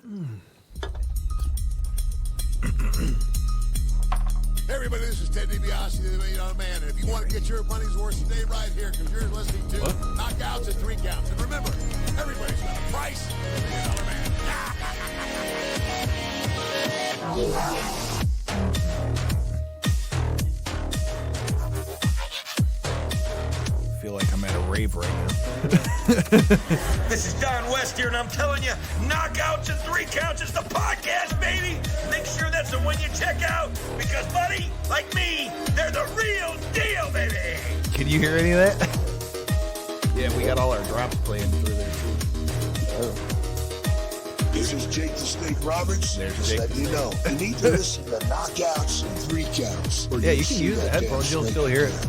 Hey everybody, this is Ted DiBiase, the $1 Million Man, and if you want to get your money's worth, stay right here, because you're listening to Knockouts and 3 Counts. And remember, everybody's got a price for the $1 Million Man. I feel like I'm at a rave right now. This is Don West here, and I'm telling you, Knockouts and 3 Counts is the podcast, baby. Make sure that's the one you check out, because, buddy, like me, they're the real deal, baby. Can you hear any of that? Yeah, we got all our drops playing through there, too. Oh. This is Jake the Snake Roberts. There's Just Jake. let you know, you need to listen to Knockouts and 3 Counts. Yeah, you can use the headphones. You'll still hear it.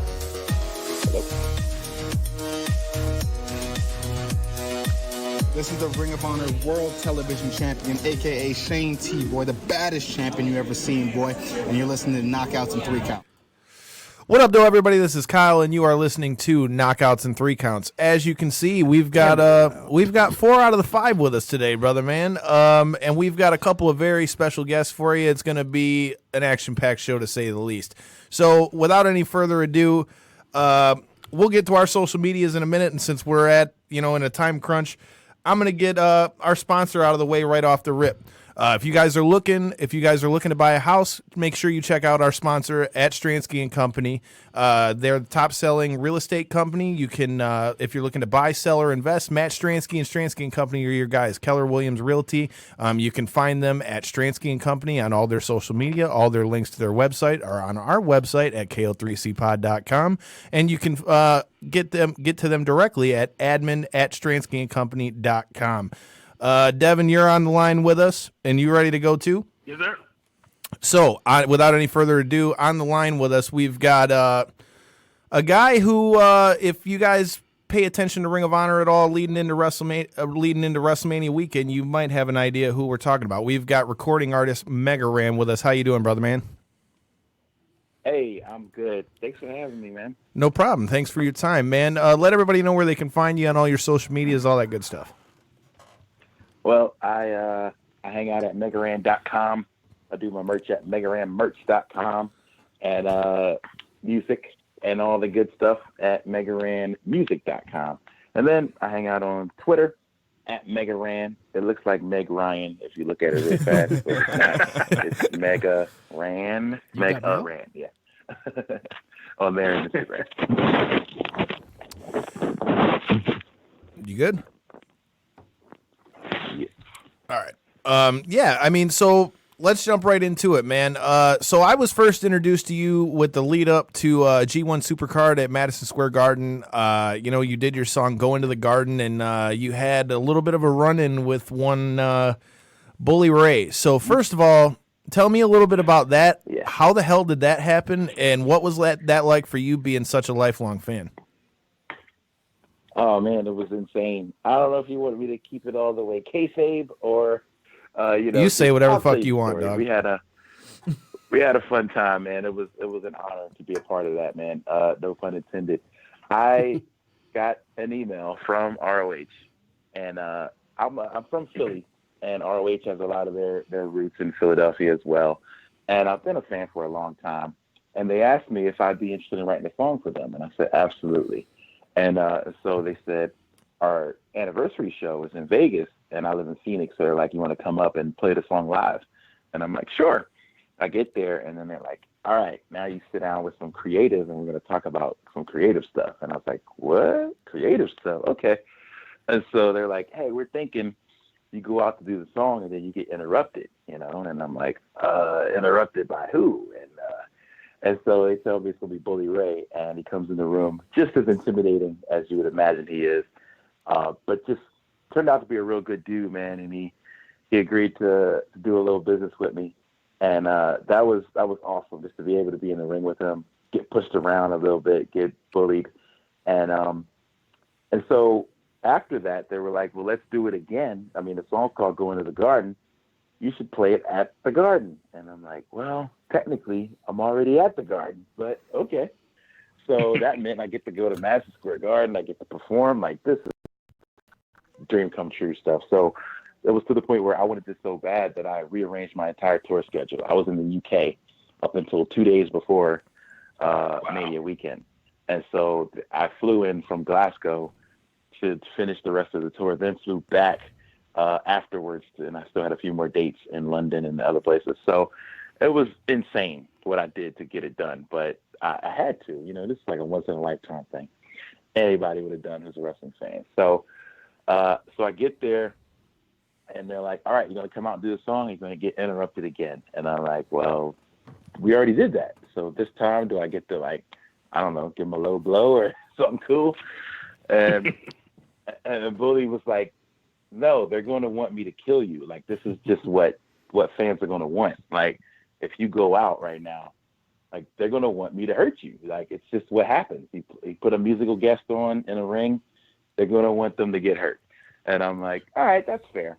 This is the Ring of Honor World Television Champion, a.k.a. Shane T, boy, the baddest champion you ever seen, boy. And you're listening to Knockouts and 3 Counts. What up, though, everybody? This is Kyle, and you are listening to Knockouts and 3 Counts. As you can see, we've got 4 out of the 5 with us today, brother man. And we've got a couple of very special guests for you. It's going to be an action-packed show, to say the least. So, without any further ado, we'll get to our social medias in a minute. And since we're at in a time crunch, I'm going to get our sponsor out of the way right off the rip. If you guys are looking to buy a house, make sure you check out our sponsor at Stransky and Company. They're the top selling real estate company. You can, if you're looking to buy, sell, or invest, Matt Stransky and Stransky and Company are your guys. Keller Williams Realty. You can find them at Stransky and Company on all their social media. All their links to their website are on our website at ko3cpod.com, and you can get to them directly at admin@stranskyandcompany.com. Devin, you're on the line with us, and you ready to go too? Yes, sir. So, without any further ado, on the line with us, we've got a guy who, if you guys pay attention to Ring of Honor at all, leading into WrestleMania weekend, you might have an idea who we're talking about. We've got recording artist Mega Ran with us. How you doing, brother man? Hey, I'm good. Thanks for having me, man. No problem. Thanks for your time, man. Let everybody know where they can find you on all your social medias, all that good stuff. Well, I hang out at megaran.com. I do my merch at megaranmerch.com, and music and all the good stuff at megaranmusic.com. And then I hang out on Twitter at Megaran. It looks like Meg Ryan if you look at it real fast, but it's not. It's Mega Ran. Mega Ran, yeah. On there in Instagram. You good? Yeah. All right. Yeah, I mean, so let's jump right into it, man. So I was first introduced to you with the lead up to G1 Supercard at Madison Square Garden. You did your song "Go Into the Garden," and you had a little bit of a run-in with one Bully Ray. So first of all, tell me a little bit about that. Yeah. How the hell did that happen, and what was that like for you being such a lifelong fan? Oh man, it was insane. I don't know if you want me to keep it all the way kayfabe or, you say whatever the fuck tell you want, story. dog. We had a fun time, man. It was an honor to be a part of that, man. No pun intended. I got an email from ROH, and I'm from Philly, and ROH has a lot of their roots in Philadelphia as well. And I've been a fan for a long time. And they asked me if I'd be interested in writing a song for them, and I said absolutely. And so they said, our anniversary show is in Vegas, and I live in Phoenix. So they're like, you want to come up and play the song live? And I'm like, sure. I get there, and then they're like, all right, now you sit down with some creative, and we're going to talk about some creative stuff. And I was like, what? Creative stuff? Okay. And so they're like, hey, we're thinking you go out to do the song, and then you get interrupted, And I'm like, interrupted by who? And so they tell me it's going to be Bully Ray, and he comes in the room just as intimidating as you would imagine he is, but just turned out to be a real good dude, man, and he agreed to do a little business with me, and that was awesome just to be able to be in the ring with him, get pushed around a little bit, get bullied, and so after that, they were like, well, let's do it again. I mean, the song's called Go Into the Garden. You should play it at the Garden. And I'm like, well, technically, I'm already at the Garden, but okay. So that meant I get to go to Madison Square Garden. I get to perform. Like, this is dream come true stuff. So it was to the point where I wanted this so bad that I rearranged my entire tour schedule. I was in the UK up until 2 days before Mania weekend. And so I flew in from Glasgow to finish the rest of the tour, then flew back afterwards, and I still had a few more dates in London and other places. So it was insane what I did to get it done, but I had to. This is like a once-in-a-lifetime thing. Anybody would have done who's a wrestling fan. So I get there, and they're like, all right, you're going to come out and do the song, you're going to get interrupted again. And I'm like, well, we already did that. So this time, do I get to, like, I don't know, give him a low blow or something cool? And Bully was like, no, they're going to want me to kill you. Like, this is just what fans are going to want. Like, if you go out right now, like, they're going to want me to hurt you. Like, it's just what happens. He put a musical guest on in a ring. They're going to want them to get hurt. And I'm like, all right, that's fair.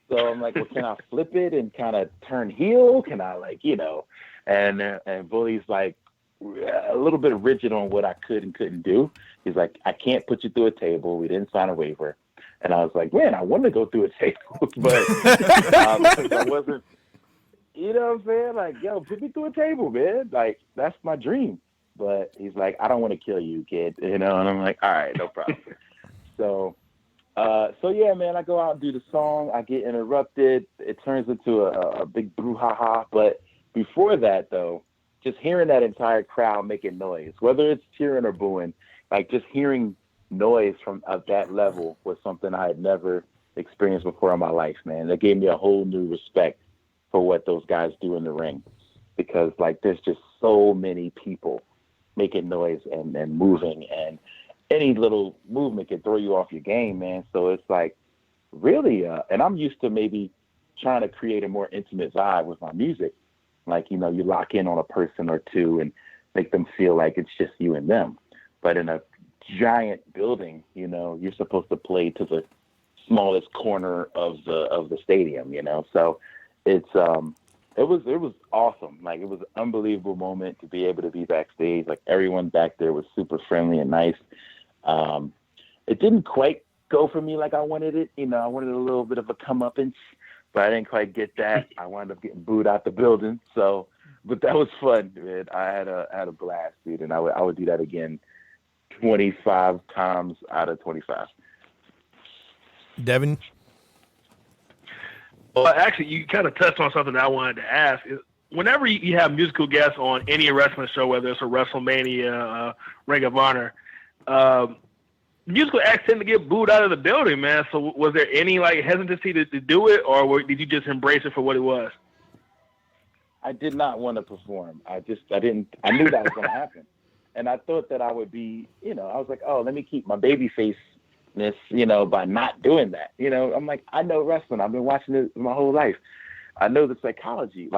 So I'm like, well, can I flip it and kind of turn heel? Can I, like, and Bully's like a little bit rigid on what I could and couldn't do. He's like, I can't put you through a table. We didn't sign a waiver. And I was like, man, I wanted to go through a table, but I wasn't, you know what I'm saying? Like, yo, put me through a table, man. Like, that's my dream. But he's like, I don't want to kill you, kid. And I'm like, all right, no problem. So yeah, man, I go out and do the song. I get interrupted. It turns into a big brouhaha. But before that, though, just hearing that entire crowd making noise, whether it's cheering or booing, like just hearing noise from at that level was something I had never experienced before in my life, man. That gave me a whole new respect for what those guys do in the ring, because like there's just so many people making noise and moving, and any little movement can throw you off your game, man. So it's like really, and I'm used to maybe trying to create a more intimate vibe with my music. Like, you lock in on a person or two and make them feel like it's just you and them. But in a giant building, you're supposed to play to the smallest corner of the stadium, So it was awesome. Like, it was an unbelievable moment to be able to be backstage. Like, everyone back there was super friendly and nice. It didn't quite go for me like I wanted it. I wanted a little bit of a comeuppance, but I didn't quite get that. I wound up getting booed out the building. So, but that was fun, man. I had a blast, dude, and I would do that again 25 times out of 25. Devin? Well, actually, you kind of touched on something that I wanted to ask. Whenever you have musical guests on any wrestling show, whether it's a WrestleMania, Ring of Honor, musical acts tend to get booed out of the building, man. So was there any hesitancy to do it, or did you just embrace it for what it was? I did not want to perform. I knew that was going to happen. And I thought that I would be, I was like, oh, let me keep my baby faceness, by not doing that. I'm like, I know wrestling. I've been watching it my whole life. I know the psychology.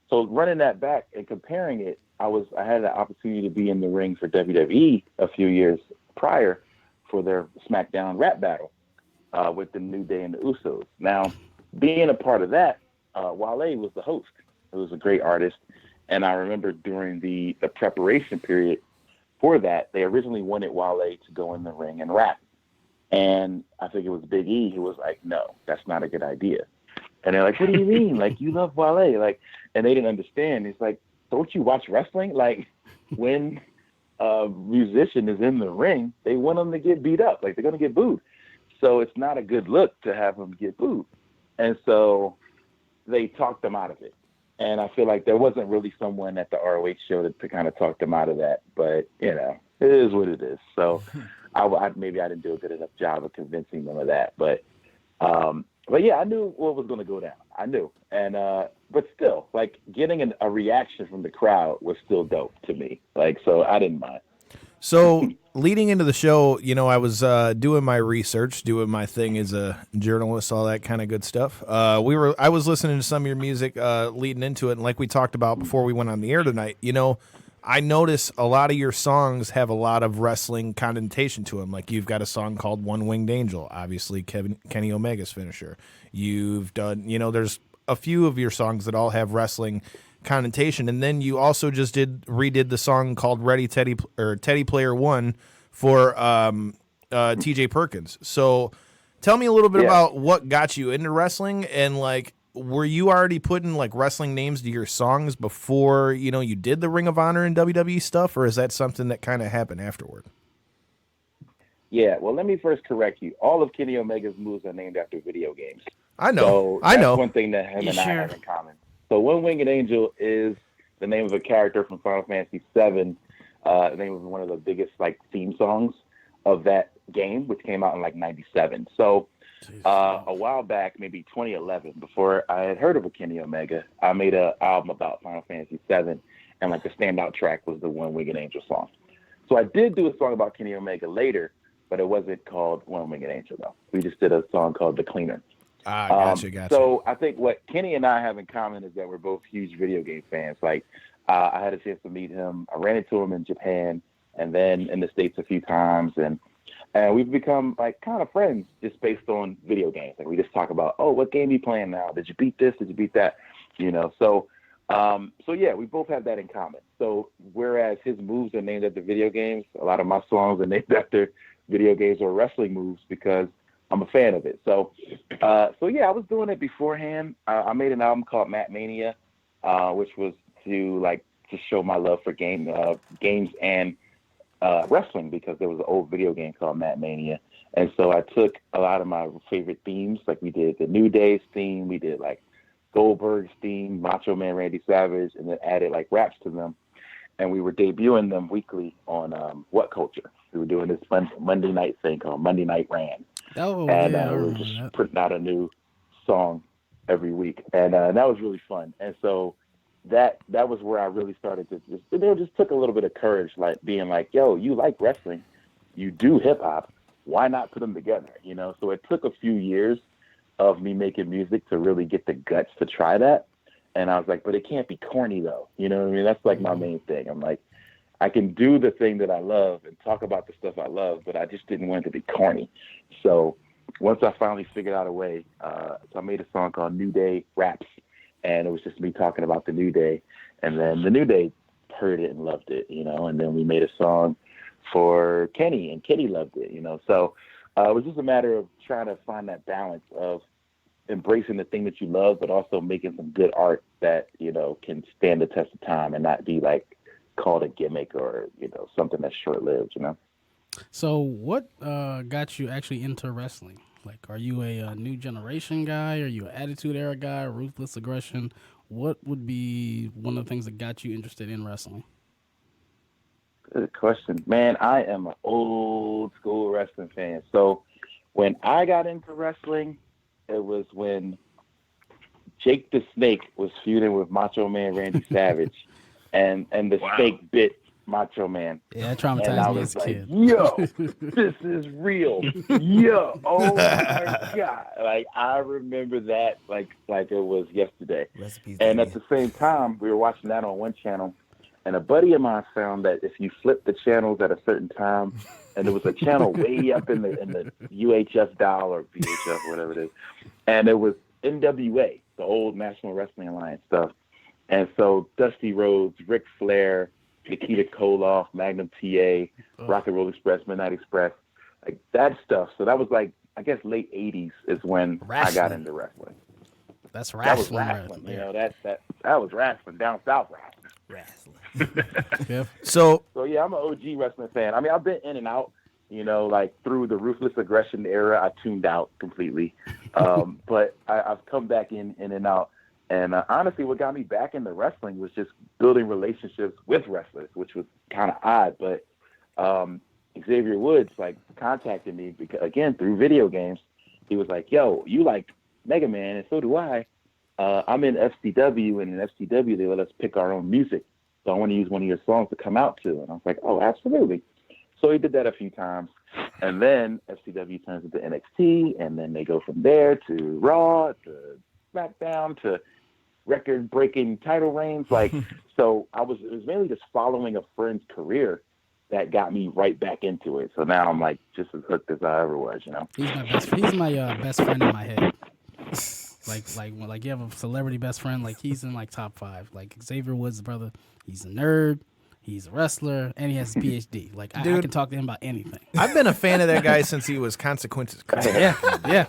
So running that back and comparing it, I had the opportunity to be in the ring for WWE a few years prior for their SmackDown rap battle with the New Day and the Usos. Now, being a part of that, Wale was the host. He was a great artist. And I remember during the preparation period for that, they originally wanted Wale to go in the ring and rap. And I think it was Big E who was like, no, that's not a good idea. And they're like, what do you mean? Like, you love Wale. And they didn't understand. It's like, don't you watch wrestling? Like, when a musician is in the ring, they want them to get beat up. Like, they're going to get booed. So it's not a good look to have them get booed. And so they talked them out of it. And I feel like there wasn't really someone at the ROH show to kind of talk them out of that. But, it is what it is. So maybe I didn't do a good enough job of convincing them of that. But yeah, I knew what was going to go down. I knew. And but still, getting a reaction from the crowd was still dope to me. So I didn't mind. So leading into the show, I was doing my research, doing my thing as a journalist, all that kind of good stuff. I was listening to some of your music leading into it, and like we talked about before we went on the air tonight, I notice a lot of your songs have a lot of wrestling connotation to them. Like, you've got a song called One Winged Angel, obviously Kenny Omega's finisher. You've done, there's a few of your songs that all have wrestling connotation, and then you also just redid the song called Teddy Player One for TJ Perkins. So Tell me a little bit Yeah. about what got you into wrestling, and like, were you already putting like wrestling names to your songs before you did the Ring of Honor and WWE stuff, or is that something that kind of happened afterward? Yeah, well, let me first correct you. All of Kenny Omega's moves are named after video games. I know. So I know. that's one thing that him and I have in common. So One Winged Angel is the name of a character from Final Fantasy VII. The name of one of the biggest like theme songs of that game, which came out in like '97. So a while back, maybe 2011, before I had heard of a Kenny Omega, I made an album about Final Fantasy VII, and like the standout track was the One Winged Angel song. So I did do a song about Kenny Omega later, but it wasn't called One Winged Angel though. We just did a song called The Cleaner. Gotcha. So I think what Kenny and I have in common is that we're both huge video game fans. Like I had a chance to meet him. I ran into him in Japan and then in the States a few times, and we've become like kind of friends just based on video games. Like we just talk about, oh, what game are you playing now? Did you beat this? Did you beat that? So yeah, we both have that in common. So whereas his moves are named after video games, a lot of my songs are named after video games or wrestling moves because I'm a fan of it. So yeah, I was doing it beforehand. I made an album called Matt Mania, which was to show my love for games and wrestling, because there was an old video game called Matt Mania. And so I took a lot of my favorite themes, like we did the New Day's theme, we did like Goldberg's theme, Macho Man Randy Savage, and then added like raps to them. And we were debuting them weekly on What Culture. We were doing this fun Monday night thing called Monday Night Ran. Oh, and yeah, we were just putting out a new song every week. And that was really fun. And so that was where I really started to just took a little bit of courage, like being like, yo, you like wrestling, you do hip hop, why not put them together? So it took a few years of me making music to really get the guts to try that. And I was like, but it can't be corny though. You know what I mean? That's like my main thing. I'm like, I can do the thing that I love and talk about the stuff I love, but I just didn't want it to be corny. So once I finally figured out a way, so I made a song called New Day Raps, and it was just me talking about the New Day. And then the New Day heard it and loved it, and then we made a song for Kenny, and Kenny loved it, So it was just a matter of trying to find that balance of embracing the thing that you love, but also making some good art that, can stand the test of time and not be like called a gimmick or, something that's short-lived, So what got you actually into wrestling? Like, are you a new generation guy? Are you an attitude era guy? Ruthless aggression? What would be one of the things that got you interested in wrestling? Good question. Man, I am an old school wrestling fan. So when I got into wrestling, it was when Jake the Snake was feuding with Macho Man Randy Savage, and the snake bit Macho Man. Yeah, that traumatized and I me was as a like, kid. yo, this is real. Yo, oh my God. Like, I remember that like it was yesterday. Recipes, and baby. at the same time, we were watching that on one channel, and a buddy of mine found that if you flip the channels at a certain time, and there was a channel way up in the UHF dial or VHF, whatever it is, and it was NWA, the old National Wrestling Alliance stuff. And so Dusty Rhodes, Ric Flair, Nikita Koloff, Magnum TA, Rock and Roll Express, Midnight Express, like that stuff. So that was like, I guess late 80s is when I got into wrestling. That's That was wrestling. wrestling. That was wrestling, down south wrestling. Yep. So yeah, I'm an OG wrestling fan. I mean, I've been in and out, like through the Ruthless Aggression era, I tuned out completely. But I've come back in and out. And honestly, what got me back into wrestling was just building relationships with wrestlers, which was kind of odd. But Xavier Woods contacted me because, again, through video games. He was like, "Yo, you like Mega Man, and so do I. I'm in FCW, and in FCW they let us pick our own music. So I want to use one of your songs to come out to." And I was like, "Oh, absolutely." So he did that a few times, and then FCW turns into NXT, and then they go from there to Raw to SmackDown to record-breaking title reigns. So it was mainly just following a friend's career that got me right back into it. So now I'm just as hooked as I ever was, He's my best friend in my head. Like you have a celebrity best friend, he's in top 5. Like Xavier Woods' brother, he's a nerd. He's a wrestler, and he has his PhD. Like, I Dude. can talk to him about anything. I've been a fan of that guy since he was Consequences Creed. Yeah.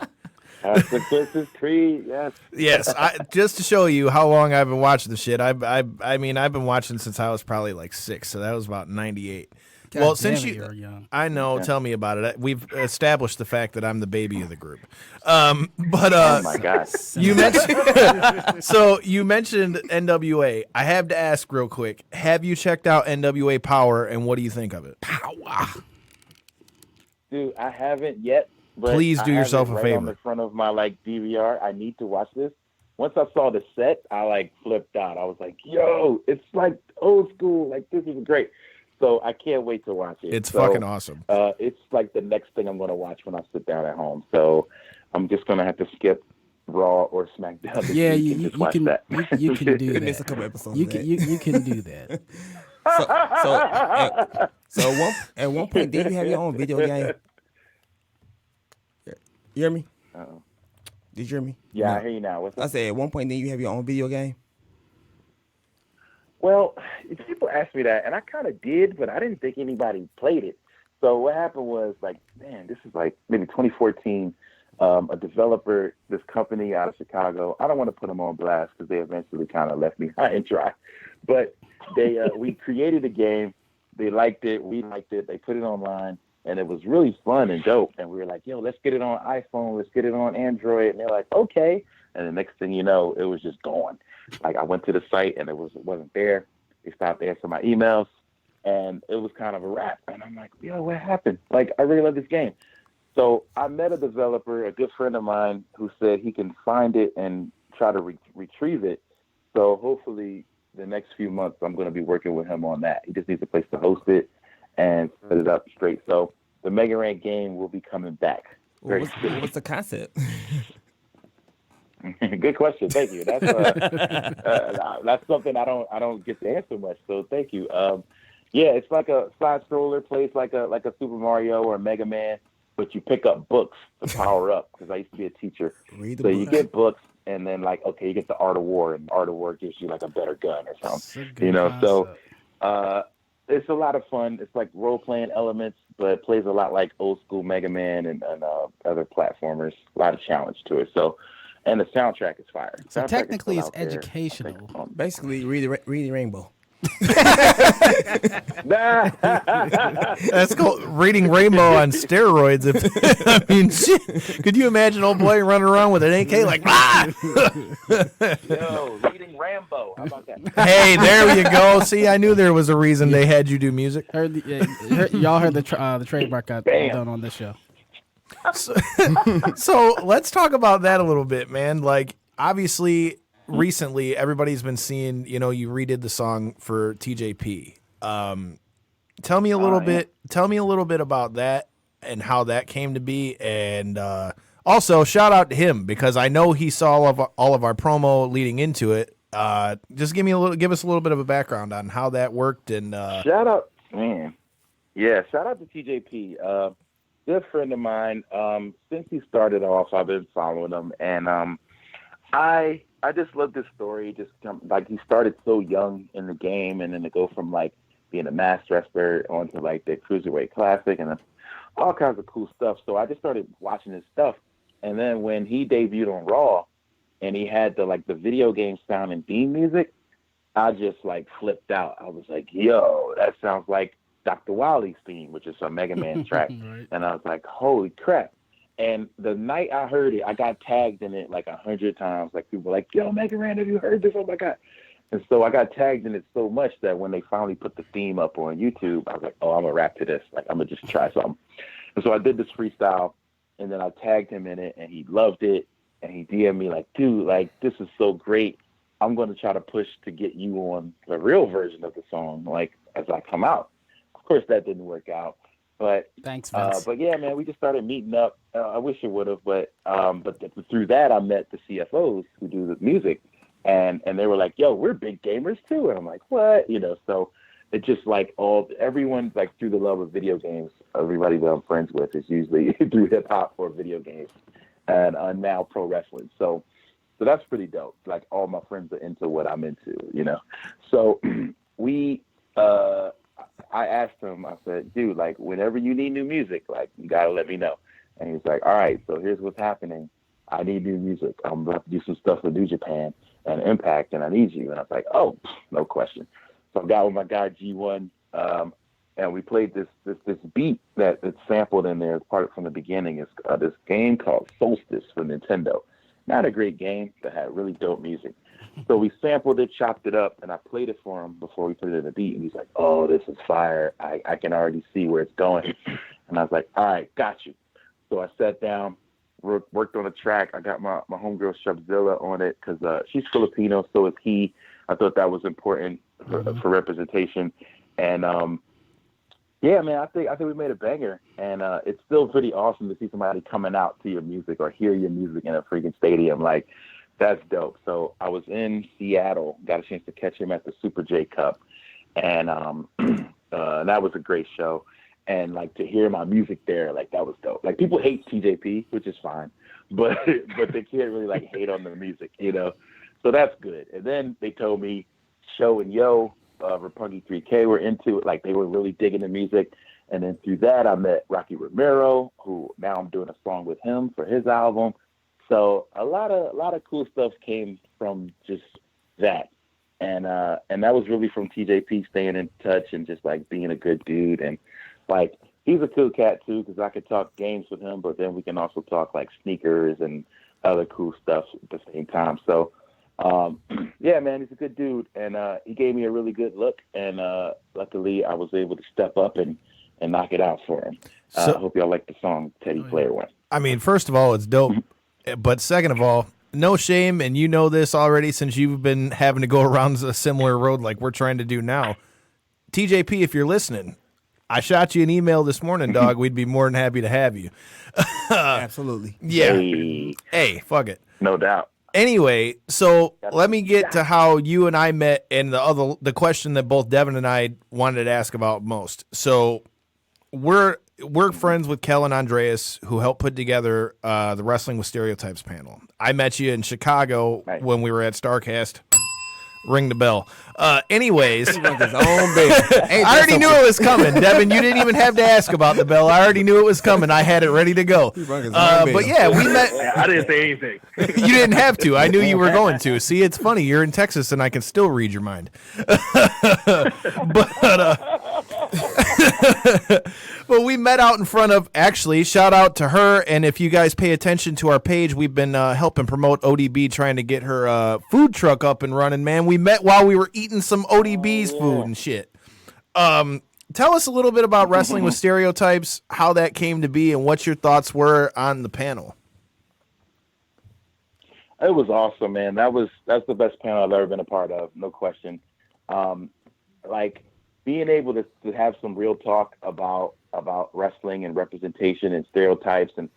Consequences Creed, yes. Yes, just to show you how long I've been watching the shit. I mean, I've been watching since I was probably like 6, so that was about 98. Well, since damn it, you, you're young. I know. Tell me about it. We've established the fact that I'm the baby of the group. Oh my God. You mentioned so you mentioned NWA. I have to ask real quick. Have you checked out NWA Power, and what do you think of it? Power. Dude, I haven't yet. But Please do I have yourself it a right favor. on the front of my DVR. I need to watch this. Once I saw the set, I flipped out. I was like, "Yo, it's like old school. Like this is great." So I can't wait to watch it. It's fucking awesome. It's like the next thing I'm going to watch when I sit down at home. So I'm just going to have to skip Raw or SmackDown. Yeah, you can that. you can do Missed a that. couple episodes. You can do that. So at one point, did you have your own video game? You hear me? Uh-oh. Did you hear me? Yeah, No. I hear you now. What's I up? said at one point, then you have your own video game. Well, people ask me that, and I kind of did, but I didn't think anybody played it. So what happened was, this is maybe 2014. A developer, this company out of Chicago. I don't want to put them on blast because they eventually kind of left me high and dry. But we created a game. They liked it. We liked it. They put it online, and it was really fun and dope. And we were like, yo, let's get it on iPhone. Let's get it on Android. And they're like, okay. And the next thing you know, it was just gone. I went to the site, and it wasn't there. They stopped answering my emails, and it was kind of a wrap. And I'm like, yo, what happened? I really love this game. So I met a developer, a good friend of mine, who said he can find it and try to retrieve it. So hopefully the next few months I'm going to be working with him on that. He just needs a place to host it and set it up straight. So the Mega Ran game will be coming back very soon. What's the concept? Good question. Thank you. That's something I don't get to answer much. So thank you. Yeah, it's like a side scroller, plays like a Super Mario or a Mega Man, but you pick up books to power up. Because I used to be a teacher, so you get books, and then you get the Art of War, and Art of War gives you a better gun or something. So it's a lot of fun. It's like role playing elements, but it plays a lot like old school Mega Man and other platformers. A lot of challenge to it. So. And the soundtrack is fire. So Soundtrack technically, is it's still out there. educational. Basically, read the Rainbow. That's called reading Rainbow on steroids. I mean, shit. Could you imagine old boy running around with an AK like, ah! Yo, reading Rambo. How about that? Hey, there you go. See, I knew there was a reason they had you do music. Y'all heard the trademark got done on this show. So let's talk about that a little bit, man. Obviously, recently everybody's been seeing, you redid the song for TJP. Tell me a little bit. Tell me a little bit about that and how that came to be, and also shout out to him because I know he saw all of our promo leading into it. Just give us a little bit of a background on how that worked and shout out, man. Yeah, shout out to TJP. Good friend of mine. Since he started off, I've been following him, and I just love this story. Just he started so young in the game, and then to go from being a mass wrestler onto the Cruiserweight Classic and all kinds of cool stuff. So I just started watching his stuff, and then when he debuted on Raw, and he had the video game sound and theme music, I just flipped out. I was like, yo, that sounds like Dr. Wile's theme, which is a Mega Man track. Right. And I was like, holy crap. And the night I heard it, I got tagged in it 100 times. People were like, yo, Mega Man, have you heard this? Oh my God. And so I got tagged in it so much that when they finally put the theme up on YouTube, I was like, oh, I'm going to rap to this. I'm going to just try something. And so I did this freestyle, and then I tagged him in it, and he loved it. And he DM'd me dude, this is so great. I'm going to try to push to get you on the real version of the song, as I come out. Of course, that didn't work out, but thanks, Vince. But yeah, man, we just started meeting up. I wish it would have, but through that, I met the CFOs who do the music, and they were like, "Yo, we're big gamers too," and I'm like, "What?" So it just everyone through the love of video games. Everybody that I'm friends with is usually through hip hop or video games, and now pro wrestling. So that's pretty dope. All my friends are into what I'm into, So we. I asked him, I said, dude, like, whenever you need new music, like, you got to let me know. And he's like, all right, so here's what's happening. I need new music. I'm going to have to do some stuff with New Japan and Impact, and I need you. And I was like, oh, no question. So I got with my guy G1, and we played this beat that's sampled in there, part from the beginning. It's this game called Solstice for Nintendo. Not a great game, but had really dope music. So we sampled it, chopped it up, and I played it for him before we put it in the beat. And he's like, oh, this is fire. I can already see where it's going. And I was like, all right, got you. So I sat down, worked on the track. I got my homegirl Shabzilla on it because she's Filipino, so is he. I thought that was important for representation. And yeah, man, I think we made a banger. And it's still pretty awesome to see somebody coming out to your music or hear your music in a freaking stadium. Like, that's dope. So I was in Seattle, got a chance to catch him at the Super J Cup. And that was a great show. And, like, to hear my music there, like, that was dope. Like, people hate TJP, which is fine. But they can't really, like, hate on the music, you know? So that's good. And then they told me Show and Yo, Roppongi 3K were into it. Like, they were really digging the music. And then through that, I met Rocky Romero, who now I'm doing a song with him for his album. So a lot of cool stuff came from just that. And that was really from TJP staying in touch and just, like, being a good dude. And, like, he's a cool cat, too, because I could talk games with him, but then we can also talk, like, sneakers and other cool stuff at the same time. So, yeah, man, he's a good dude. And he gave me a really good look. And luckily, I was able to step up and knock it out for him. I hope y'all like the song Teddy Player One. I mean, first of all, it's dope. But second of all, no shame, and you know this already since you've been having to go around a similar road like we're trying to do now. TJP, if you're listening, I shot you an email this morning, dog. We'd be more than happy to have you. Absolutely. Yeah. Hey, fuck it. No doubt. Anyway, so let me get to how you and I met and the question that both Devin and I wanted to ask about most. So we're friends with Kel and Andreas, who helped put together the Wrestling with Stereotypes panel. I met you in Chicago when we were at StarCast. Ring the bell. Anyways, His own bed. I already knew it was coming. Devin, you didn't even have to ask about the bell. I already knew it was coming. I had it ready to go. But yeah, we met. I didn't say anything. You didn't have to. I knew you were going to. See, it's funny. You're in Texas, and I can still read your mind. But we met out in front of, actually, shout out to her. And if you guys pay attention to our page, we've been helping promote ODB, trying to get her food truck up and running, man. We met while we were eating some ODB's food and shit. Tell us a little bit about Wrestling with Stereotypes, how that came to be, and what your thoughts were on the panel. It was awesome, man. That's the best panel I've ever been a part of, no question. Like, being able to have some real talk about wrestling and representation and stereotypes, and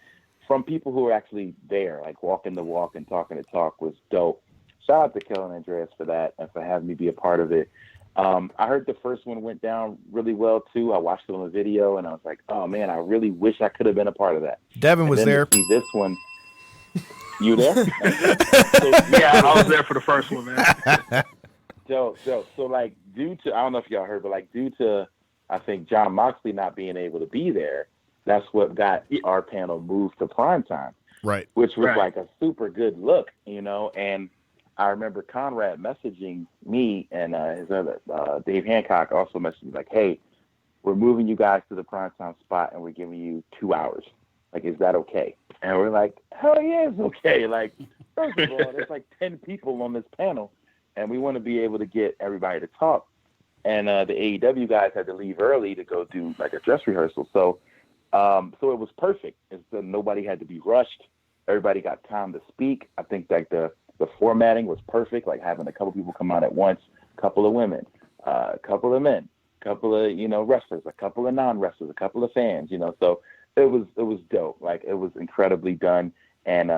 from people who are actually there, like walking the walk and talking the talk, was dope. Shout out to Kel and Andreas for that and for having me be a part of it. I heard the first one went down really well too. I watched it on the video and I was like, oh man, I really wish I could have been a part of that. Devin was there. To see this one. You there? Yeah, I was there for the first one, man. So like, due to, I don't know if y'all heard, but like due to, I think, John Moxley not being able to be there, that's what got our panel moved to primetime. Right. Which was like a super good look, you know. And I remember Conrad messaging me and his other, Dave Hancock also messaged me like, hey, we're moving you guys to the primetime spot and we're giving you 2 hours. Like, is that okay? And we're like, hell yeah, it's okay. Like, first of all, there's like 10 people on this panel, and we want to be able to get everybody to talk. And the AEW guys had to leave early to go do like a dress rehearsal. So it was perfect. Nobody had to be rushed. Everybody got time to speak. I think like the formatting was perfect, like having a couple people come out at once, a couple of women, a couple of men, a couple of, you know, wrestlers, a couple of non-wrestlers, a couple of fans, you know. So it was dope. Like, it was incredibly done. And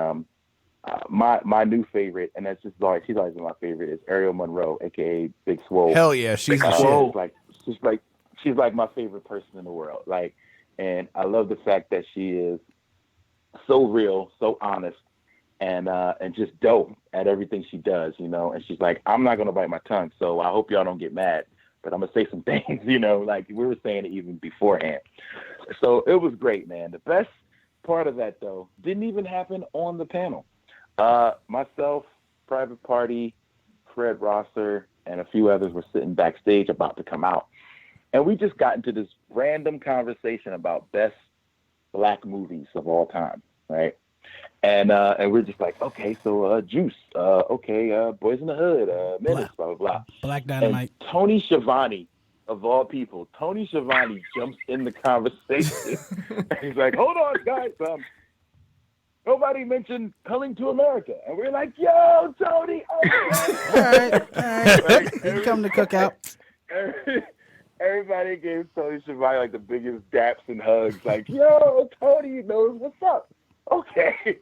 my new favorite, and that's just always, she's always been my favorite, is Ariel Monroe, aka Big Swole. Hell yeah, she's the shit. She's like my favorite person in the world. Like, and I love the fact that she is so real, so honest, and just dope at everything she does, you know. And she's like, I'm not gonna bite my tongue, so I hope y'all don't get mad. but I'm gonna say some things, like we were saying it even beforehand. So it was great, man. The best part of that though didn't even happen on the panel. Myself, Private Party, Fred Rosser, and a few others were sitting backstage about to come out, and we just got into this random conversation about best Black movies of all time, right? And we're just like, okay, so Juice, Boys in the Hood, Menace, blah, blah, blah. Black Dynamite. And Tony Schiavone, of all people, Tony Schiavone jumps in the conversation. He's like, hold on, guys. Nobody mentioned Coming to America. And we're like, yo, Tony. All right. You can come to cookout. Everybody gave Tony Schiavone like the biggest daps and hugs. Like, yo, Tony knows what's up. Okay.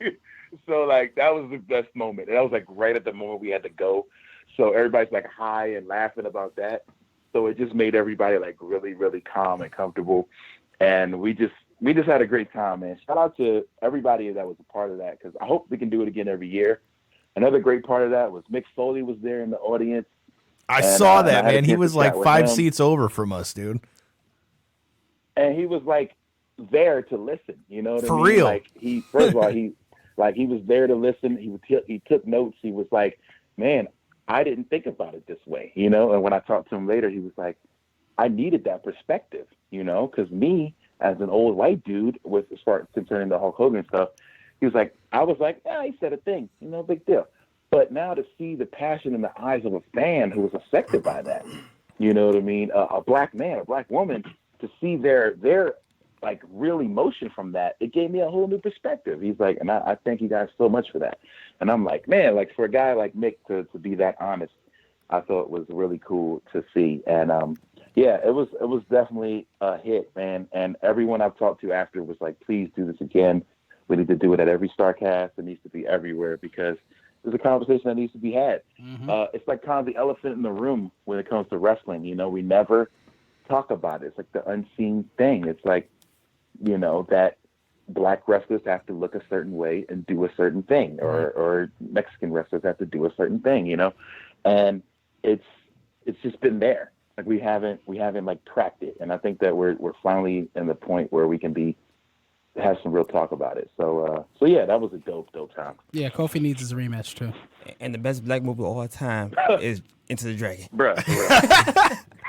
So like that was the best moment. And that was like right at the moment we had to go. So everybody's like high and laughing about that. So it just made everybody like really, really calm and comfortable. And we just had a great time, man. Shout out to everybody that was a part of that, because I hope we can do it again every year. Another great part of that was Mick Foley was there in the audience. I saw that, man. He was like 5 seats over from us, dude. And he was like there to listen, you know what I mean? For real. Like first of all, he was there to listen. He took notes. He was like, man, I didn't think about it this way, And when I talked to him later, he was like, I needed that perspective, because me as an old white dude with concerning the Hulk Hogan stuff, he was like, I was like, he said a thing, big deal. But now to see the passion in the eyes of a fan who was affected by that, you know what I mean? A black man, a black woman, to see their like real emotion from that, it gave me a whole new perspective. He's like, and I thank you guys so much for that. And I'm like, man, like for a guy like Mick to be that honest, I thought it was really cool to see. And it was definitely a hit, man. And everyone I've talked to after was like, please do this again. We need to do it at every StarCast. It needs to be everywhere, because there's a conversation that needs to be had. Mm-hmm. It's like kind of the elephant in the room when it comes to wrestling. We never talk about it. It's like the unseen thing. It's like, that black wrestlers have to look a certain way and do a certain thing, or Mexican wrestlers have to do a certain thing, and it's just been there. Like we haven't like cracked it. And I think that we're finally in the point where we can have some real talk about it. So yeah, that was a dope time. Yeah, Kofi needs his rematch too. And the best black movie of all time is Into the Dragon. Bruh.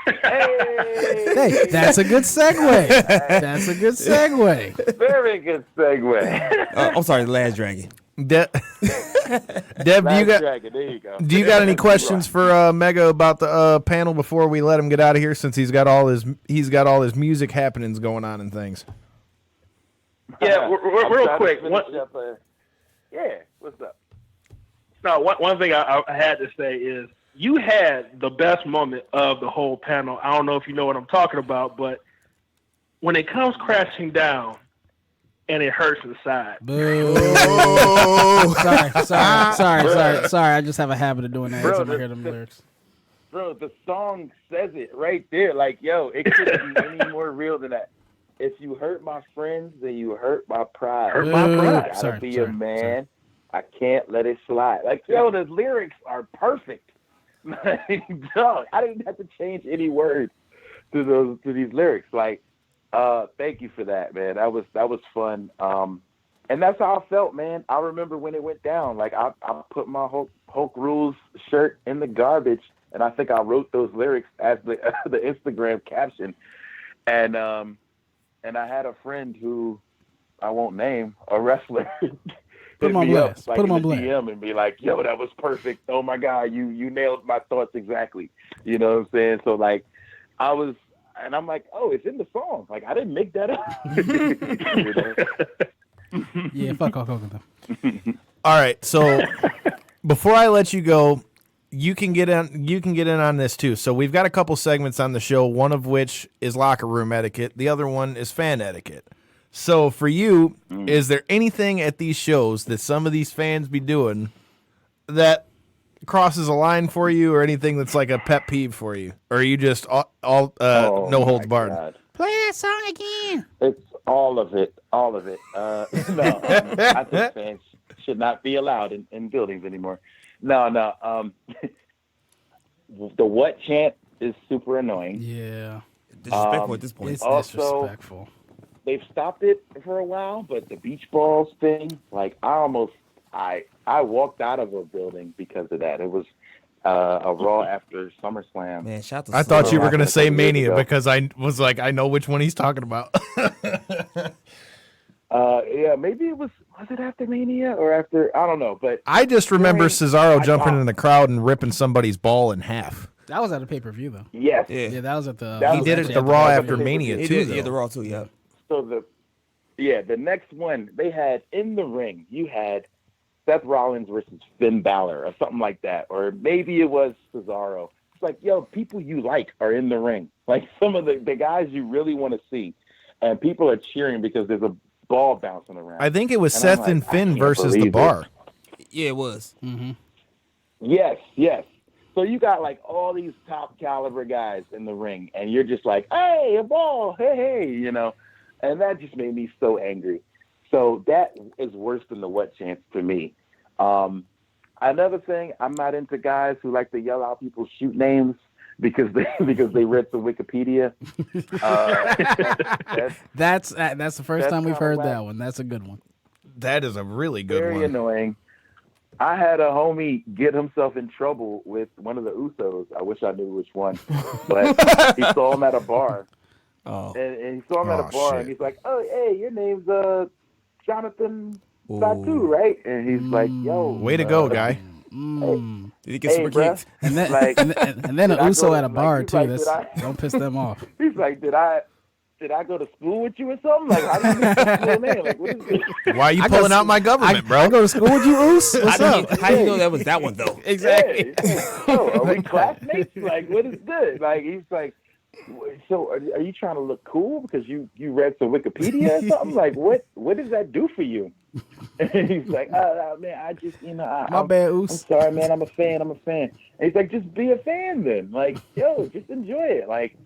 Hey, that's a good segue. That's a good segue. Very good segue. I'm sorry, The Last Dragon. Deb, do you got any questions for Mega about the panel before we let him get out of here, since he's got all his music happenings going on and things? Yeah, real quick. Yeah, what's up? No, one thing I had to say is you had the best moment of the whole panel. I don't know if you know what I'm talking about, but when it comes crashing down and it hurts inside. Boo. Sorry. I just have a habit of doing that every time I hear them lyrics. Bro, the song says it right there. Like, yo, it couldn't be any more real than that. If you hurt my friends, then you hurt my pride. Hurt my pride. Gotta be a man. I can't let it slide. Like, yo, the lyrics are perfect. Dog, I didn't have to change any words to these lyrics. Like, thank you for that, man. That was fun. And that's how I felt, man. I remember when it went down. Like, I put my Hulk Rules shirt in the garbage, and I think I wrote those lyrics as the Instagram caption. And I had a friend who I won't name, a wrestler. Put him on blast. Put him on blast. DM and be like, yo, that was perfect. Oh my God, you nailed my thoughts exactly. You know what I'm saying? So like, I'm like, oh, it's in the song. Like, I didn't make that up. Yeah, fuck Hulk Hogan though. All right, so before I let you go, you can get in on this too. So we've got a couple segments on the show, one of which is locker room etiquette, the other one is fan etiquette. So for you, is there anything at these shows that some of these fans be doing that crosses a line for you, or anything that's like a pet peeve for you? Or are you just all no holds barred? God. Play that song again. It's all of it. I think fans should not be allowed in buildings anymore. No. The what chant is super annoying. Yeah. Disrespectful at this point. It's Also, disrespectful. they've stopped it for a while, but the beach balls thing, like I walked out of a building because of that. It was a Raw after SummerSlam. Man, shout to I thought you were going gonna to say Mania because I was like, I know which one he's talking about. Yeah, maybe was it after Mania or after, I don't know, but I just remember Cesaro jumping thought- in the crowd and ripping somebody's ball in half. That was at a pay-per-view, though. yes. Yeah, that was at the... That He was did it actually at the at the Raw pay-per-view. after Mania He too. did, Though. yeah, the Raw too, yeah. So the next one they had in the ring, you had Seth Rollins versus Finn Balor or something like that, or maybe it was Cesaro. It's like, yo, people you like are in the ring, like some of the guys you really want to see, and people are cheering because there's a ball bouncing around. I think it was And Seth I'm like, and I Finn can't versus the believe Bar. Yeah, it was. Mm-hmm. Yes. So you got like all these top caliber guys in the ring, and you're just like, hey, a ball, hey, you know, and that just made me so angry. So that is worse than the what chance for me. Another thing, I'm not into guys who like to yell out people's shoot names because they read some Wikipedia. That's the first time we've kinda heard whack. that one. That's a good one. That is a really good Very one. annoying. I had a homie get himself in trouble with one of the Usos. I wish I knew which one, but he saw him at a bar. Oh. And he saw him at a Oh, bar, shit. and he's like, "Oh, hey, your name's Jonathan Ooh. Fatu, right?" And he's like, "Yo, Way to go, guy. Mm. Did he get super bruh." kicked? And then, Like, and then an did I Uso go- at a like, bar he's too. like, That's, did I- don't piss them off. He's like, "Did I go to school with you or something? Like, how do you get your school name? Like, what is this?" Why are you I pulling go- out my government, bro? I go to school with you, Oos. What's up? How do you know that was that one though? Exactly. Yo, are we classmates? Like, what is this? Like, he's like, so are you trying to look cool because you read some Wikipedia or something? Like, what does that do for you? And he's like, man, I just, My bad, I'm Oos. sorry, man, I'm a fan. And he's like, just be a fan then. Like, yo, just enjoy it. Like,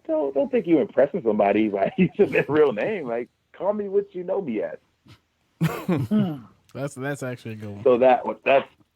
don't think you're impressing somebody by using their real name. Like, call me what you know me as. That's actually a good one. So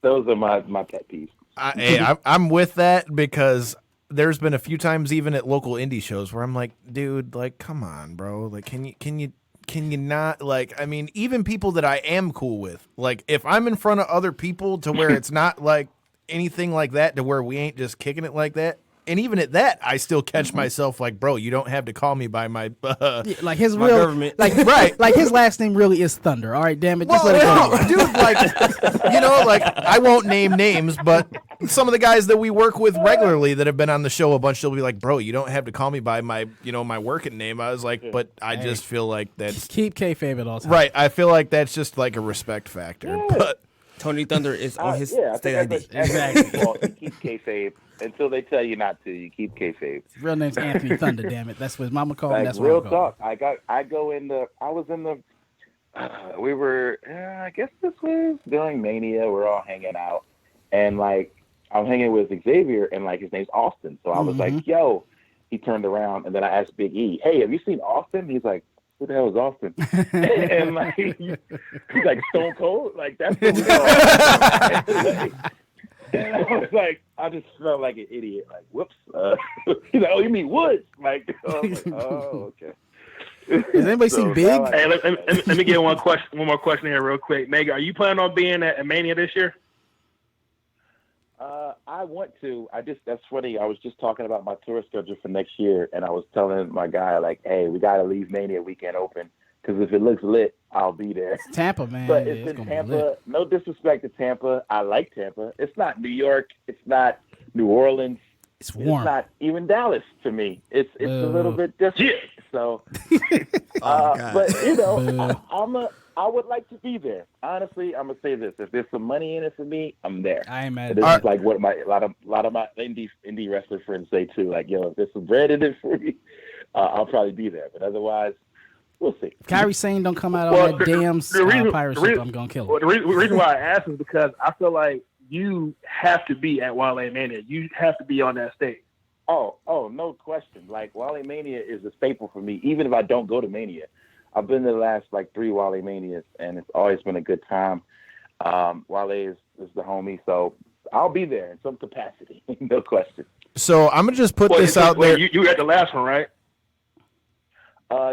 those are my pet peeves. I'm with that because there's been a few times even at local indie shows where I'm like, dude, like, come on, bro. Like, can you not, like, I mean, even people that I am cool with, like, if I'm in front of other people to where it's not like anything like that, to where we ain't just kicking it like that. And even at that, I still catch myself like, bro, you don't have to call me by my Yeah, like his My real government. like Right. like his last name really is Thunder. All right, damn it, just Well, let it go. no, dude, like, like, I won't name names, but some of the guys that we work with regularly that have been on the show a bunch, they'll be like, bro, you don't have to call me by my, my working name. I was like, but I just feel like that's Keep kayfabe at all times. right. I feel like that's just like a respect factor. But Tony Thunder is on his I state think ID. Exactly. Well, you keep kayfabe until they tell you not to. You keep kayfabe. His real name's Anthony Thunder. Damn it, that's what his mama called him. Like That's what real I'm called. talk. I was in the. We were. I guess this was during Mania. We're all hanging out, and like I'm hanging with Xavier, and like his name's Austin. So I was like, "Yo." He turned around, and then I asked Big E, "Hey, have you seen Austin?" He's like, "Who the hell is Austin?" And like he's like Stone Cold. Like that's what we call. And I was like, I just felt like an idiot. Like, whoops. He's like, "Oh, you mean Woods?" Like, I was like, "Oh, okay." Has anybody seen Big? now I- Hey, let me get one more question here real quick. Megan, are you planning on being at Mania this year? I want to. That's funny. I was just talking about my tour schedule for next year, and I was telling my guy, like, hey, we got to leave Mania weekend open because if it looks lit, I'll be there. Tampa, man. But Yeah, it's in gonna be Tampa. lit. No disrespect to Tampa. I like Tampa. It's not New York. It's not New Orleans. It's warm. It's not even Dallas to me. It's a little bit different. Yeah. So, God. but I would like to be there. Honestly, I'm gonna say this: if there's some money in it for me, I'm there. I ain't mad This at is like what a lot of my indie wrestler friends say too. Like, yo, if there's some bread in it for me, I'll probably be there. But otherwise, we'll see. If Kyrie Sane don't come out Well, on that damn pirate ship, I'm gonna kill him. Well, the reason why I asked is because I feel like you have to be at Wale Mania. You have to be on that stage. Oh, no question. Like, Wale Mania is a staple for me, even if I don't go to Mania. I've been to the last, 3 Wale Manias, and it's always been a good time. Wale is the homie, so I'll be there in some capacity, no question. So I'm gonna just put this out there. You were at the last one, right?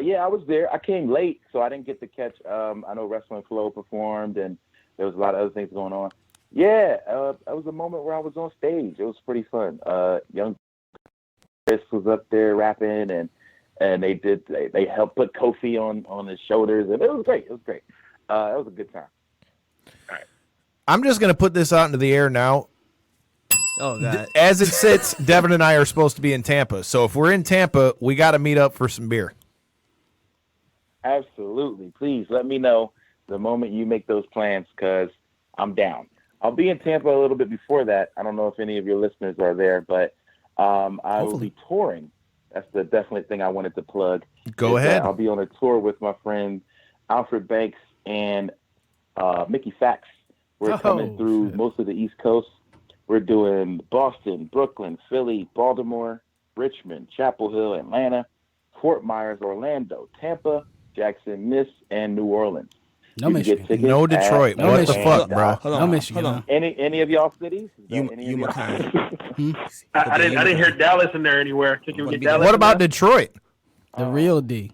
Yeah, I was there. I came late, so I didn't get to catch. I know Wrestling Flow performed, and there was a lot of other things going on. Yeah, it was a moment where I was on stage. It was pretty fun. Young Chris was up there rapping, and they helped put Kofi on his shoulders, and it was great. It was great. It was a good time. All right. I'm just gonna put this out into the air now. Oh God. As it sits, Devin and I are supposed to be in Tampa. So if we're in Tampa, we got to meet up for some beer. Absolutely. Please let me know the moment you make those plans, because I'm down. I'll be in Tampa a little bit before that. I don't know if any of your listeners are there, but I will be touring. That's the definite thing I wanted to plug. Go ahead. I'll be on a tour with my friend Alfred Banks and Mickey Fax. We're coming through most of the East Coast. We're doing Boston, Brooklyn, Philly, Baltimore, Richmond, Chapel Hill, Atlanta, Fort Myers, Orlando, Tampa, Jackson, Miss, and New Orleans. No Michigan. No Detroit. No What Michigan. the fuck, bro? No Michigan. Hold on. Any of y'all cities? You I didn't hear Dallas in there anywhere. Think you would get Dallas? What in about there? Detroit? The real D.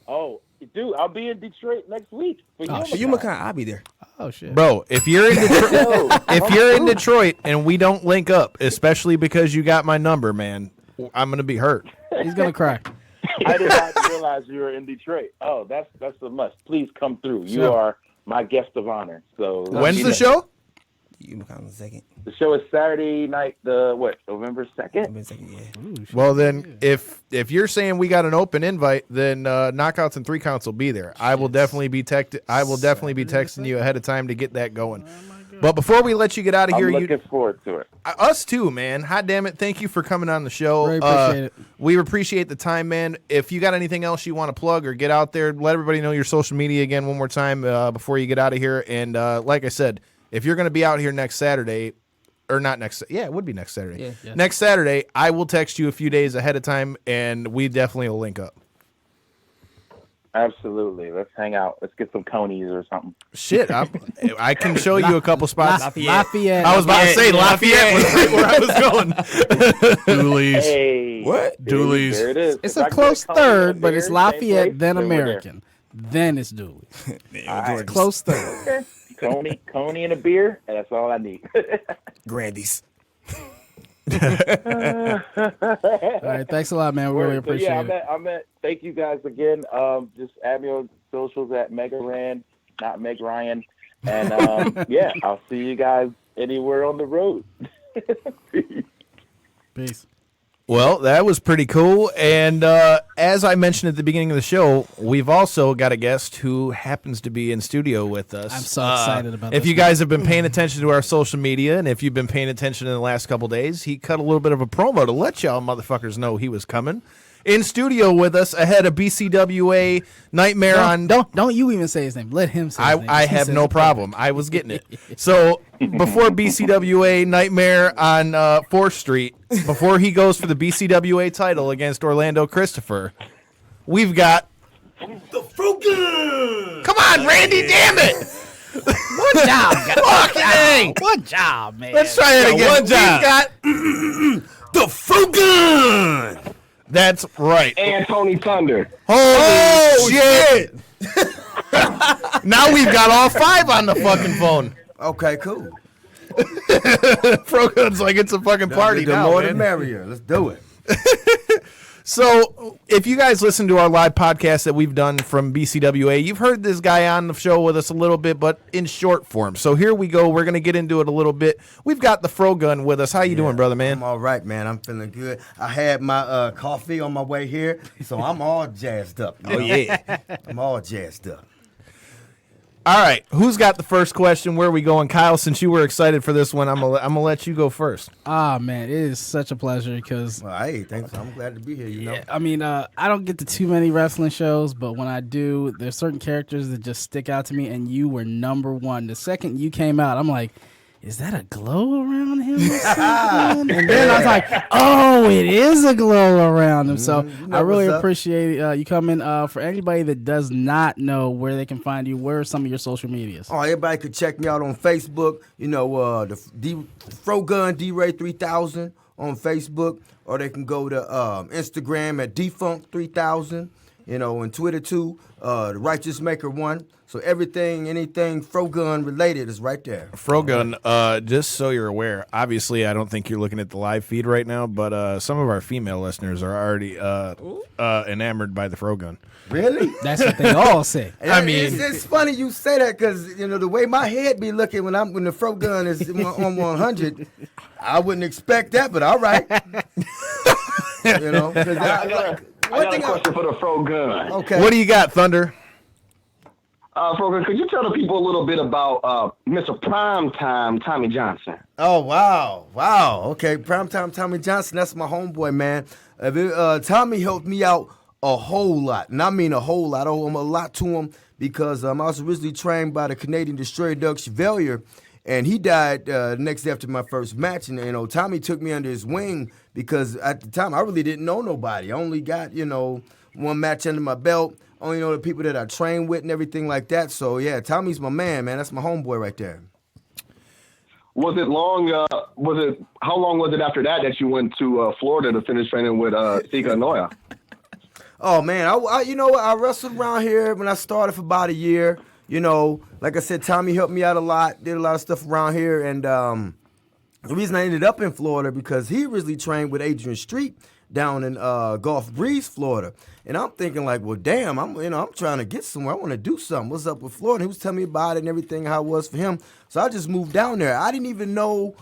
Oh, dude, I'll be in Detroit next week. UMaCon, I'll be there. Oh shit. Bro, if you're in Detroit, if you're in Detroit and we don't link up, especially because you got my number, man, I'm gonna be hurt. He's gonna cry. I did not realize you were in Detroit. Oh, that's a must. Please come through. You are my guest of honor. So when's the show? UMaCon the 2nd. The show is Saturday night, November 2nd? November 2nd, yeah. Well, then, if you're saying we got an open invite, then Knockouts and 3 Counts will be there. I will definitely be texting you ahead of time to get that going. But before we let you get out of here, I'm looking forward to it. Us too, man. Hot damn it! Thank you for coming on the show. Really appreciate it. We appreciate the time, man. If you got anything else you want to plug or get out there, let everybody know your social media again one more time before you get out of here. And like I said, if you're going to be out here next Saturday, or not next, it would be next Saturday. Yeah. Next Saturday, I will text you a few days ahead of time, and we definitely will link up. Absolutely. Let's hang out. Let's get some conies or something. Shit, I can show you a couple spots. Lafayette. I was about to say Lafayette was right where I was going. Doolies. Hey. What? Doolies. There it is. It's If I a can close get a coney third, up but there, it's same Lafayette, place, then we're there. American, then it's Dooley. Right. Close third. Okay. Coney and a beer, and that's all I need. Grandies. All right, thanks a lot, man. We really So, appreciate yeah, it. I'm at. Thank you guys again. Just add me on socials at Megaran, not Meg Ryan. And yeah, I'll see you guys anywhere on the road. Peace. Well, that was pretty cool. And as I mentioned at the beginning of the show, we've also got a guest who happens to be in studio with us. I'm so excited about If this you guys have been paying attention to our social media, and if you've been paying attention in the last couple days, he cut a little bit of a promo to let y'all motherfuckers know he was coming. In studio with us ahead of BCWA Nightmare on... Don't you even say his name. Let him say his name. I have no problem. I was getting it. So before BCWA Nightmare on 4th Street, before he goes for the BCWA title against Orlando Christopher, we've got the Frogan. Come on, Randy, damn it. Good job, guys. Fucking A. Good job, man. Let's try that again. one job. We've got the Frogan. That's right. And Tony Thunder. Holy shit. Now we've got all 5 on the fucking phone. Okay, cool. Frogun's like, it's a fucking party The now, more man. the merrier. Let's do it. So, if you guys listen to our live podcast that we've done from BCWA, you've heard this guy on the show with us a little bit, but in short form. So here we go. We're going to get into it a little bit. We've got the Frogun with us. How you doing, brother, man? I'm all right, man. I'm feeling good. I had my coffee on my way here, so I'm all jazzed up. Oh, yeah. I'm all jazzed up. All right. Who's got the first question? Where are we going? Kyle, since you were excited for this one, I'm gonna let you go first. Ah, man, it is such a pleasure because Well, hey, thanks. I'm glad to be here, you know. yeah, I mean, I don't get to too many wrestling shows, but when I do, there's certain characters that just stick out to me, and you were number one. The second you came out, I'm like, is that a glow around him or something? And then I was like, oh, it is a glow around him. So you know I really what's up. appreciate you coming. For anybody that does not know where they can find you, where are some of your social medias? Oh, everybody could check me out on Facebook. You know, the Frogun D-Ray 3000 on Facebook, or they can go to Instagram at Defunct3000, and Twitter too, the Righteous Maker 1. So anything FRO related is right there. FRO, just so you're aware, obviously I don't think you're looking at the live feed right now, but some of our female listeners are already enamored by the FRO. Really? That's what they all say. I mean, it's funny you say that because the way my head be looking when the FRO is on 100, I wouldn't expect that, but all right. I got a question for the FRO gun. Okay. What do you got, Thunder? FRO gun, could you tell the people a little bit about Mr. Primetime Tommy Johnson? Oh, wow. Okay, Primetime Tommy Johnson, that's my homeboy, man. Tommy helped me out a whole lot, and I mean a whole lot. I owe him a lot to him because I was originally trained by the Canadian destroyer Doug Chevalier, and he died the next day after my first match. And Tommy took me under his wing because at the time I really didn't know nobody. I only got one match under my belt. Only know the people that I trained with and everything like that. So yeah, Tommy's my man. That's my homeboy right there. Was it long? How long was it after that you went to Florida to finish training with Sika Noya? Oh man, I wrestled around here when I started for about a year. Like I said, Tommy helped me out a lot, did a lot of stuff around here, and the reason I ended up in Florida because he originally trained with Adrian Street down in Gulf Breeze, Florida, and I'm thinking like, well, damn, I'm trying to get somewhere. I want to do something. What's up with Florida? He was telling me about it and everything, how it was for him. So I just moved down there. I didn't even know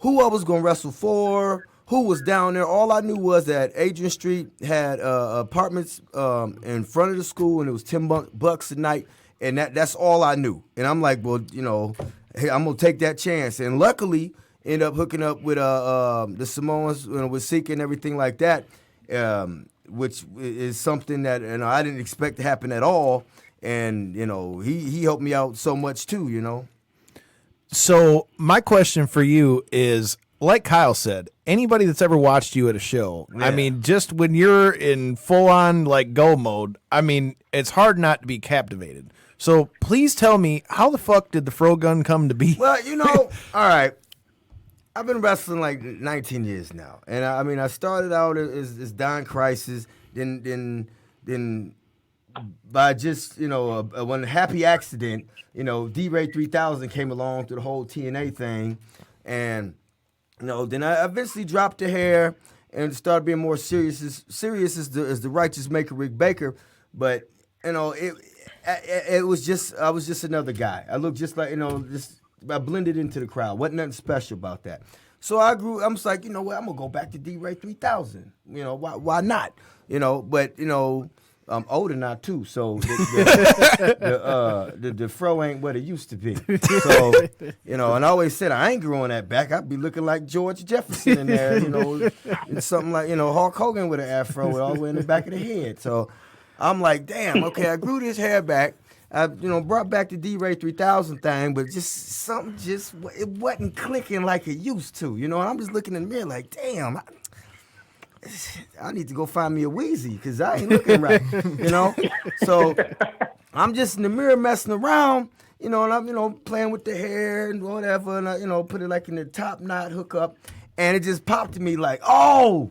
who I was gonna wrestle for, who was down there. All I knew was that Adrian Street had apartments in front of the school, and it was $10 a night, and that's all I knew. And I'm like, well, hey, I'm gonna take that chance. And luckily, end up hooking up with the Samoans, with Sika and everything like that, which is something that I didn't expect to happen at all. And he helped me out so much too. So my question for you is, like Kyle said, anybody that's ever watched you at a show, yeah. I mean, just when you're in full-on go mode, I mean, it's hard not to be captivated. So please tell me, how the fuck did the FRO come to be? Well, all right. I've been wrestling like 19 years now, and I started out as Don Crisis, then by just one happy accident, D-Ray 3000 came along through the whole TNA thing, and then I eventually dropped the hair and started being more serious as the Righteous Maker Rick Baker, but it was just I was just another guy. I looked just like I blended into the crowd. Wasn't nothing special about that. So I was like, I'm gonna go back to D-Ray 3000. Why not? But I'm older now too, so the FRO ain't what it used to be. So and I always said I ain't growing that back. I'd be looking like George Jefferson in there, it's something like Hulk Hogan with an afro all the way in the back of the head. So I'm like, damn, okay, I grew this hair back. I, brought back the D-Ray 3000 thing, but it wasn't clicking like it used to, and I'm just looking in the mirror like, damn, I need to go find me a Wheezy because I ain't looking right, So I'm just in the mirror messing around, and I'm, playing with the hair and whatever, and I, put it like in the top knot hookup, and it just popped to me like, the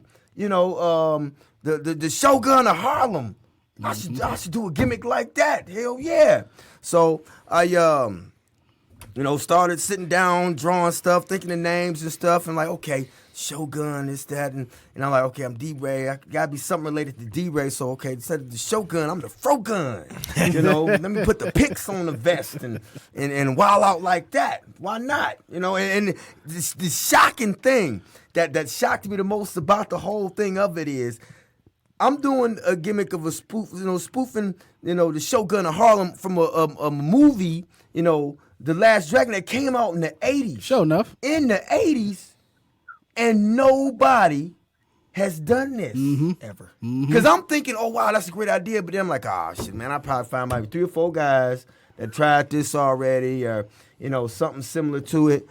Shogun of Harlem. I should do a gimmick like that. Hell yeah. So I started sitting down, drawing stuff, thinking of names and stuff, and like, okay, Shogun, this, that, and I'm like, okay, I'm D-Ray. I gotta be something related to D-Ray. So okay, instead of the Shogun, I'm the FRO. Let me put the pics on the vest and wild out like that. Why not? And the shocking thing that shocked me the most about the whole thing of it is, I'm doing a gimmick of a spoof, spoofing, the Shogun of Harlem from a movie, The Last Dragon that came out in the 80s. Sure enough. In the 80s, and nobody has done this ever. Because I'm thinking, oh, wow, that's a great idea. But then I'm like, oh, shit, man, I probably find maybe 3 or 4 guys that tried this already or, something similar to it.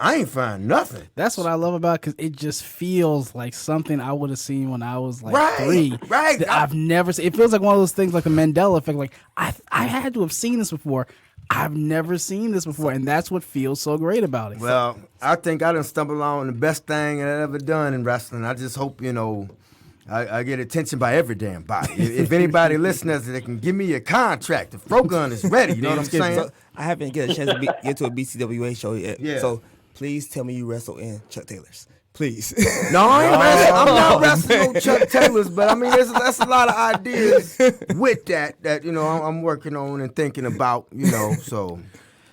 I ain't find nothing. That's what I love about it, because it just feels like something I would have seen when I was like 3. Right. I've never seen. It feels like one of those things like a Mandela effect. Like I had to have seen this before. I've never seen this before, and that's what feels so great about it. Well, I think I done stumbled on the best thing I've ever done in wrestling. I just hope, I get attention by every damn body. If anybody listeners that can give me a contract, the FRO gun is ready. You know what I'm saying? So, I haven't get a chance to get to a BCWA show yet. Yeah. So please tell me you wrestle in Chuck Taylor's. Please. No, I ain't wrestling. I'm not wrestling no Chuck Taylor's, but I mean, that's a lot of ideas with that I'm working on and thinking about, so.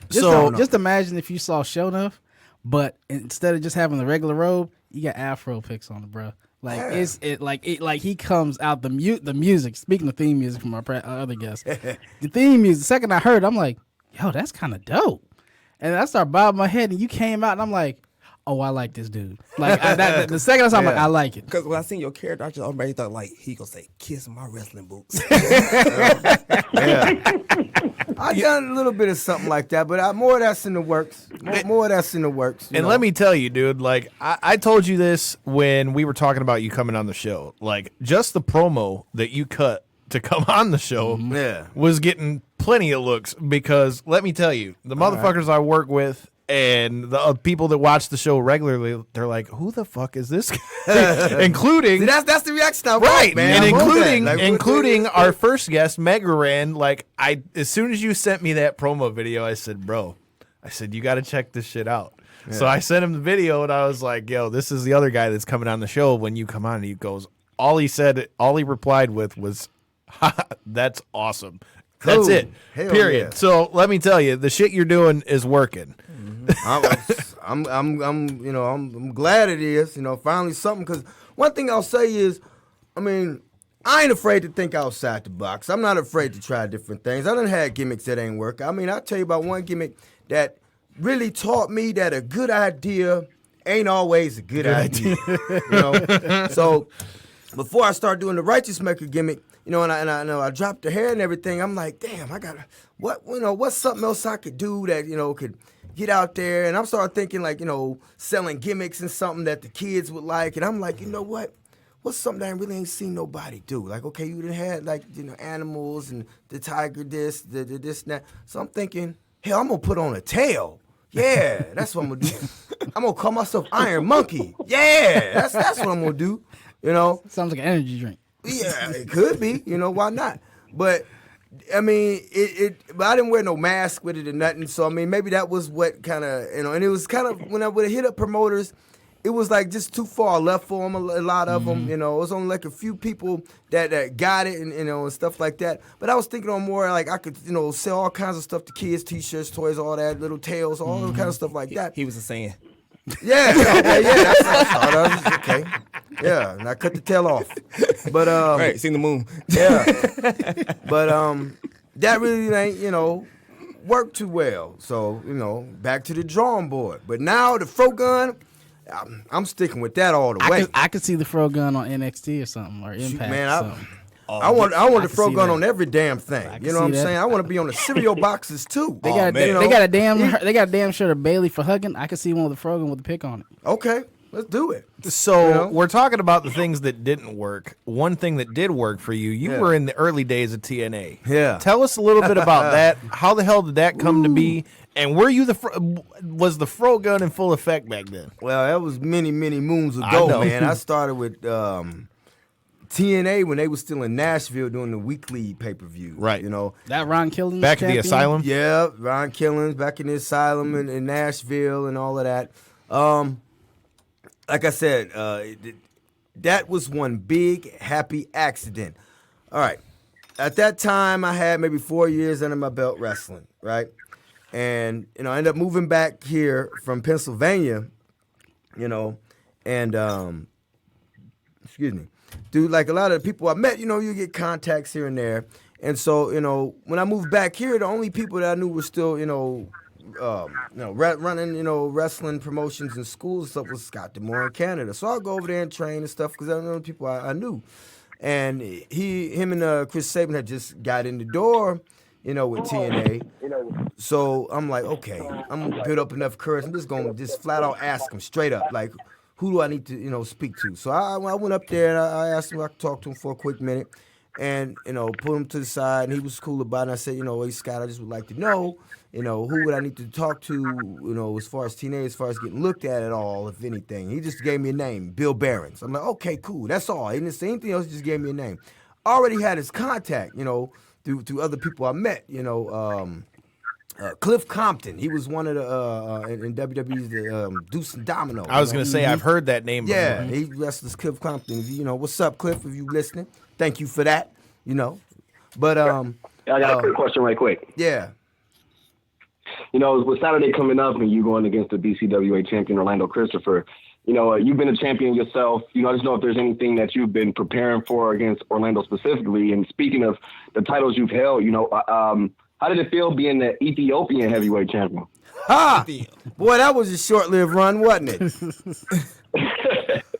Just imagine if you saw Show Enough, but instead of just having the regular robe, you got Afro picks on it, bro. Like he comes out the music. Speaking of theme music from our other guests, the theme music. The second I heard it, I'm like, yo, that's kind of dope. And I started bobbing my head, and you came out, and I'm like, oh, I like this dude. Like the second I saw, I'm like, I like it. Because when I seen your character, I just already thought like he gonna say, "Kiss my wrestling boots." I done a little bit of something like that, but more of that's in the works. More of that's in the works. And let me tell you, dude, like I told you this when we were talking about you coming on the show. Like just the promo that you cut to come on the show was getting plenty of looks because let me tell you, the motherfuckers I work with and the people that watch the show regularly, they're like, "Who the fuck is this guy?" Including that's the reaction I want, right, man. and including our first guest, Megaran. Like as soon as you sent me that promo video, I said, "Bro," you got to check this shit out. Yeah. So I sent him the video, and I was like, "Yo, this is the other guy that's coming on the show." When you come on, and he goes, all he replied with was, "That's awesome." Cool. That's it. Hell period. Yeah. So let me tell you, the shit you're doing is working. I'm glad it is. Finally something. Because one thing I'll say is, I mean, I ain't afraid to think outside the box. I'm not afraid to try different things. I done had gimmicks that ain't work. I mean, I'll tell you about one gimmick that really taught me that a good idea ain't always a good idea. So before I started doing the Righteous Maker gimmick, and I dropped the hair and everything. I'm like, damn, I gotta what's something else I could do that could get out there. And I started thinking like selling gimmicks and something that the kids would like. And I'm like, what's something that I really ain't seen nobody do? Like, okay, you done had like animals and the tiger this, the this and that. So I'm thinking, hell, I'm gonna put on a tail. Yeah, that's what I'm gonna do. I'm gonna call myself Iron Monkey. Yeah, that's what I'm gonna do. Sounds like an energy drink. Yeah, it could be. Why not? But I mean, but I didn't wear no mask with it or nothing. So I mean, maybe that was what kind of and it was kind of when I would have hit up promoters, it was like just too far left for them. A lot of them, it was only like a few people that got it and stuff like that. But I was thinking on more like I could sell all kinds of stuff to kids, t-shirts, toys, all that, little tails, all that kind of stuff like that. He was a saying. Yeah, that's what I thought. Okay. Yeah, and I cut the tail off. But right, seen the moon. Yeah. But that really ain't, worked too well. So, back to the drawing board. But now the FRO gun, I'm sticking with that all the way. I could see the FRO gun on NXT or something or Impact. Man, I want the FRO gun on every damn thing. You know what I'm saying? I want to be on the cereal boxes too. They got a damn shirt of Bailey for hugging. I could see one with the FRO gun with a pick on it. Okay, let's do it. So we're talking about the things that didn't work. One thing that did work for you, you were in the early days of TNA. Yeah. Tell us a little bit about that. How the hell did that come to be? And were you was the FRO gun in full effect back then? Well, that was many, many moons ago, man. I started with TNA when they was still in Nashville doing the weekly pay-per-view. Right. That Ron Killings back in the Asylum? Yeah, Ron Killings back in the Asylum in Nashville and all of that. Like I said, that was one big happy accident. All right. At that time, I had maybe 4 years under my belt wrestling, right? And, I ended up moving back here from Pennsylvania, and, excuse me. Dude, like a lot of the people I met, you get contacts here and there. And so, when I moved back here, the only people that I knew were still, running, wrestling promotions and schools and stuff was Scott D'Amore in Canada. So I'll go over there and train and stuff because I know the people I knew. And him and Chris Sabin had just got in the door, with TNA. So I'm like, okay, I'm gonna build up enough courage. I'm just gonna flat out ask him straight up, like, who do I need to, speak to? So I went up there and I asked him if I could talk to him for a quick minute. and put him to the side, and he was cool about it. And I said, hey Scott, I just would like to know, who would I need to talk to, as far as TNA, as far as getting looked at all, if anything. He just gave me a name, Bill Behrens. I'm like, okay, cool, that's all. He didn't say anything else. He just gave me a name. Already had his contact, through other people I met, Cliff Compton. He was one of the in WWE's the Deuce and Domino. I was going to say, I've heard that name before. Yeah, he wrestles Cliff Compton. What's up, Cliff, if you listening? Thank you for that, But I got a quick question right quick. Yeah. With Saturday coming up and you going against the BCWA champion Orlando Christopher, you've been a champion yourself. I just know if there's anything that you've been preparing for against Orlando specifically. And speaking of the titles you've held, how did it feel being the Ethiopian heavyweight champion? Ha! Boy, that was a short-lived run, wasn't it?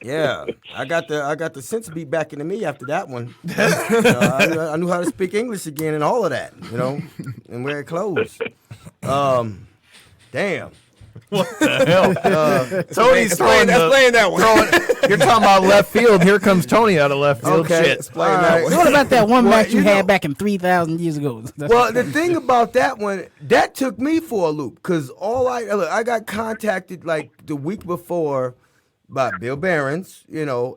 Yeah, I got the sense beat back into me after that one. I knew how to speak English again and all of that, and wear clothes. Damn. What the hell? Tony's explain that one. You're talking about left field. Here comes Tony out of left field. Okay, shit. explain that one. What about that one match you had back in 3,000 years ago? Well, the thing about that one, that took me for a loop, because I got contacted like the week before by Bill Behrens,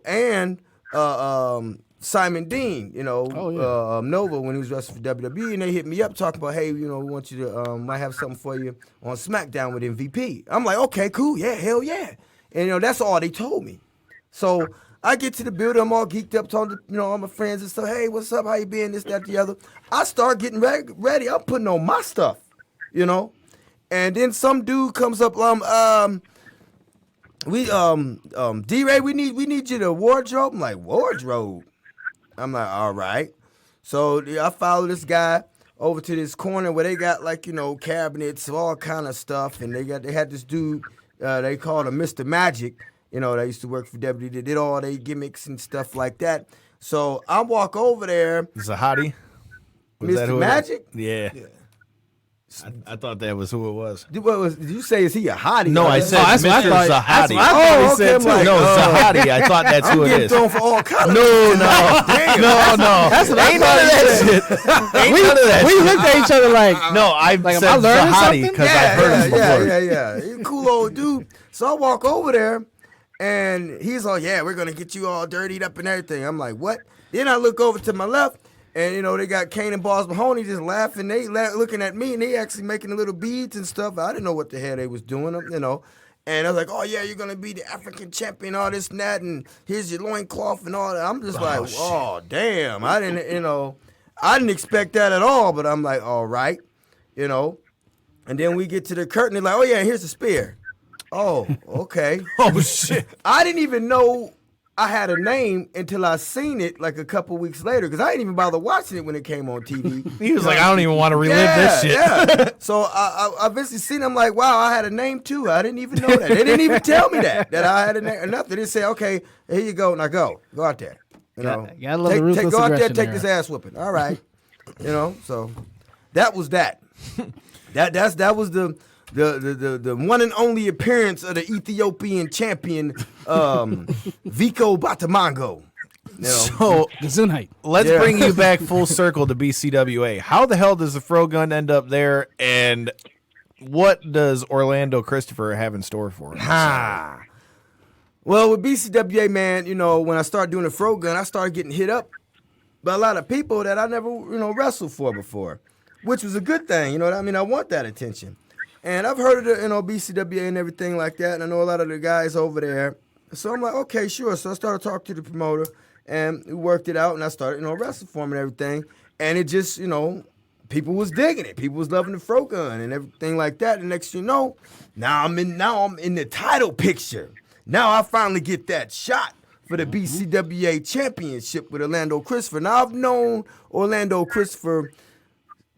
and Simon Dean, Nova, when he was wrestling for WWE, and they hit me up talking about, hey, we want you to, might have something for you on SmackDown with MVP. I'm like, okay, cool, yeah, hell yeah. And, that's all they told me. So I get to the building, I'm all geeked up, talking to, all my friends and stuff, hey, what's up, how you been, this, that, the other. I start getting ready, I'm putting on my stuff, and then some dude comes up, D-Ray, we need you to wardrobe. I'm like, wardrobe? I'm like, all right. So I follow this guy over to this corner where they got cabinets, all kind of stuff, and they had this dude they called him Mr. Magic. They used to work for WWE. They did all their gimmicks and stuff like that. So I walk over there. Zahadi? Mr. Magic? Yeah. I thought that was who it was. Did you say, is he a hottie? No, I said that's Mr. what I Zahadi. thought. That's what I thought he said, too. No, Zahadi. I thought that's who it is. Thrown for all kinds of No. That's what I Ain't none of that shit. Ain't none of that We shit. looked at each other like, No, I Like, am said I learning Zahadi something? because I've heard him before. Yeah. He's a cool old dude. So I walk over there, and he's like, yeah, we're going to get you all dirtied up and everything. I'm like, what? Then I look over to my left, and, they got Kane and Balls Mahoney just laughing. They looking at me, and they actually making the little beads and stuff. I didn't know what the hell they was doing, And I was like, oh, yeah, you're going to be the African champion, all this and that, and here's your loincloth and all that. I'm just oh, damn. I didn't expect that at all, but I'm like, all right, And then we get to the curtain, they're like, oh, yeah, here's the spear. Oh, okay. Oh, shit. I didn't even know I had a name until I seen it like a couple weeks later, because I didn't even bother watching it when it came on TV. He was like, I don't even want to relive this shit. Yeah. So I eventually seen it. I'm like, wow, I had a name too. I didn't even know that. They didn't even tell me that I had a name or nothing. They just say, okay, here you go. Now go out there. gotta love the ruthless go out there, aggression take there. this ass whooping. All right. So that was that. That was the one and only appearance of the Ethiopian champion, Vico Batamango. So let's bring you back full circle to BCWA. How the hell does the FRO gun end up there, and what does Orlando Christopher have in store for him? Well, with BCWA, man, when I started doing the FRO gun, I started getting hit up by a lot of people that I never, wrestled for before, which was a good thing. You know what I mean? I want that attention. And I've heard of the, BCWA and everything like that, and I know a lot of the guys over there. So I'm like, okay, sure. So I started talking to the promoter, and we worked it out, and I started, wrestling for him and everything. And it just, people was digging it. People was loving the FRO gun and everything like that. And next thing you know, now I'm in the title picture. Now I finally get that shot for the BCWA championship with Orlando Christopher. Now I've known Orlando Christopher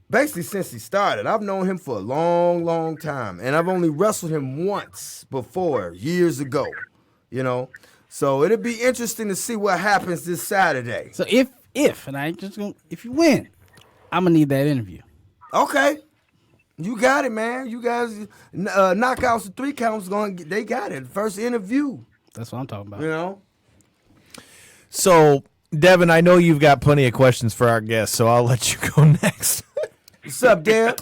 basically since he started. I've known him for a long, long time. And I've only wrestled him once before, years ago, So it'll be interesting to see what happens this Saturday. So if and I ain't just gonna, if you win, I'm gonna need that interview. Okay. You got it, man. You guys, knockouts and 3 counts, they got it. First interview. That's what I'm talking about. So Devin, I know you've got plenty of questions for our guests, so I'll let you go next. What's up, Dev?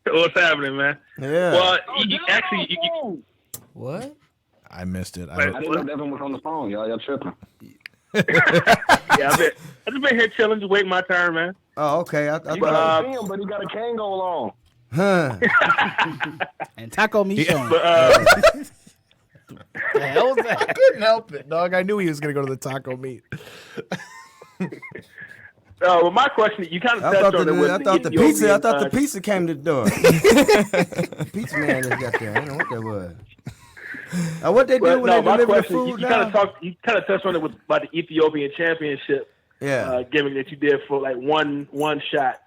What's happening, man? Yeah. Well, actually, What? I missed it. I didn't know Devin was on the phone. Y'all tripping. yeah, I've just been here chilling, just waiting my turn, man. Oh, okay. I You gotta see him, but he got a Kango on. Huh. And taco meat on. But the hell was that? I couldn't help it, dog. I knew he was going to go to the taco meat. well, my question, you kind of touched on it. I thought the pizza came to the door. Pizza man just got there. I don't know what that was. What they do when they deliver the food? You kind of touched on it about the Ethiopian Championship. Yeah. Gimmick that you did for like one shot,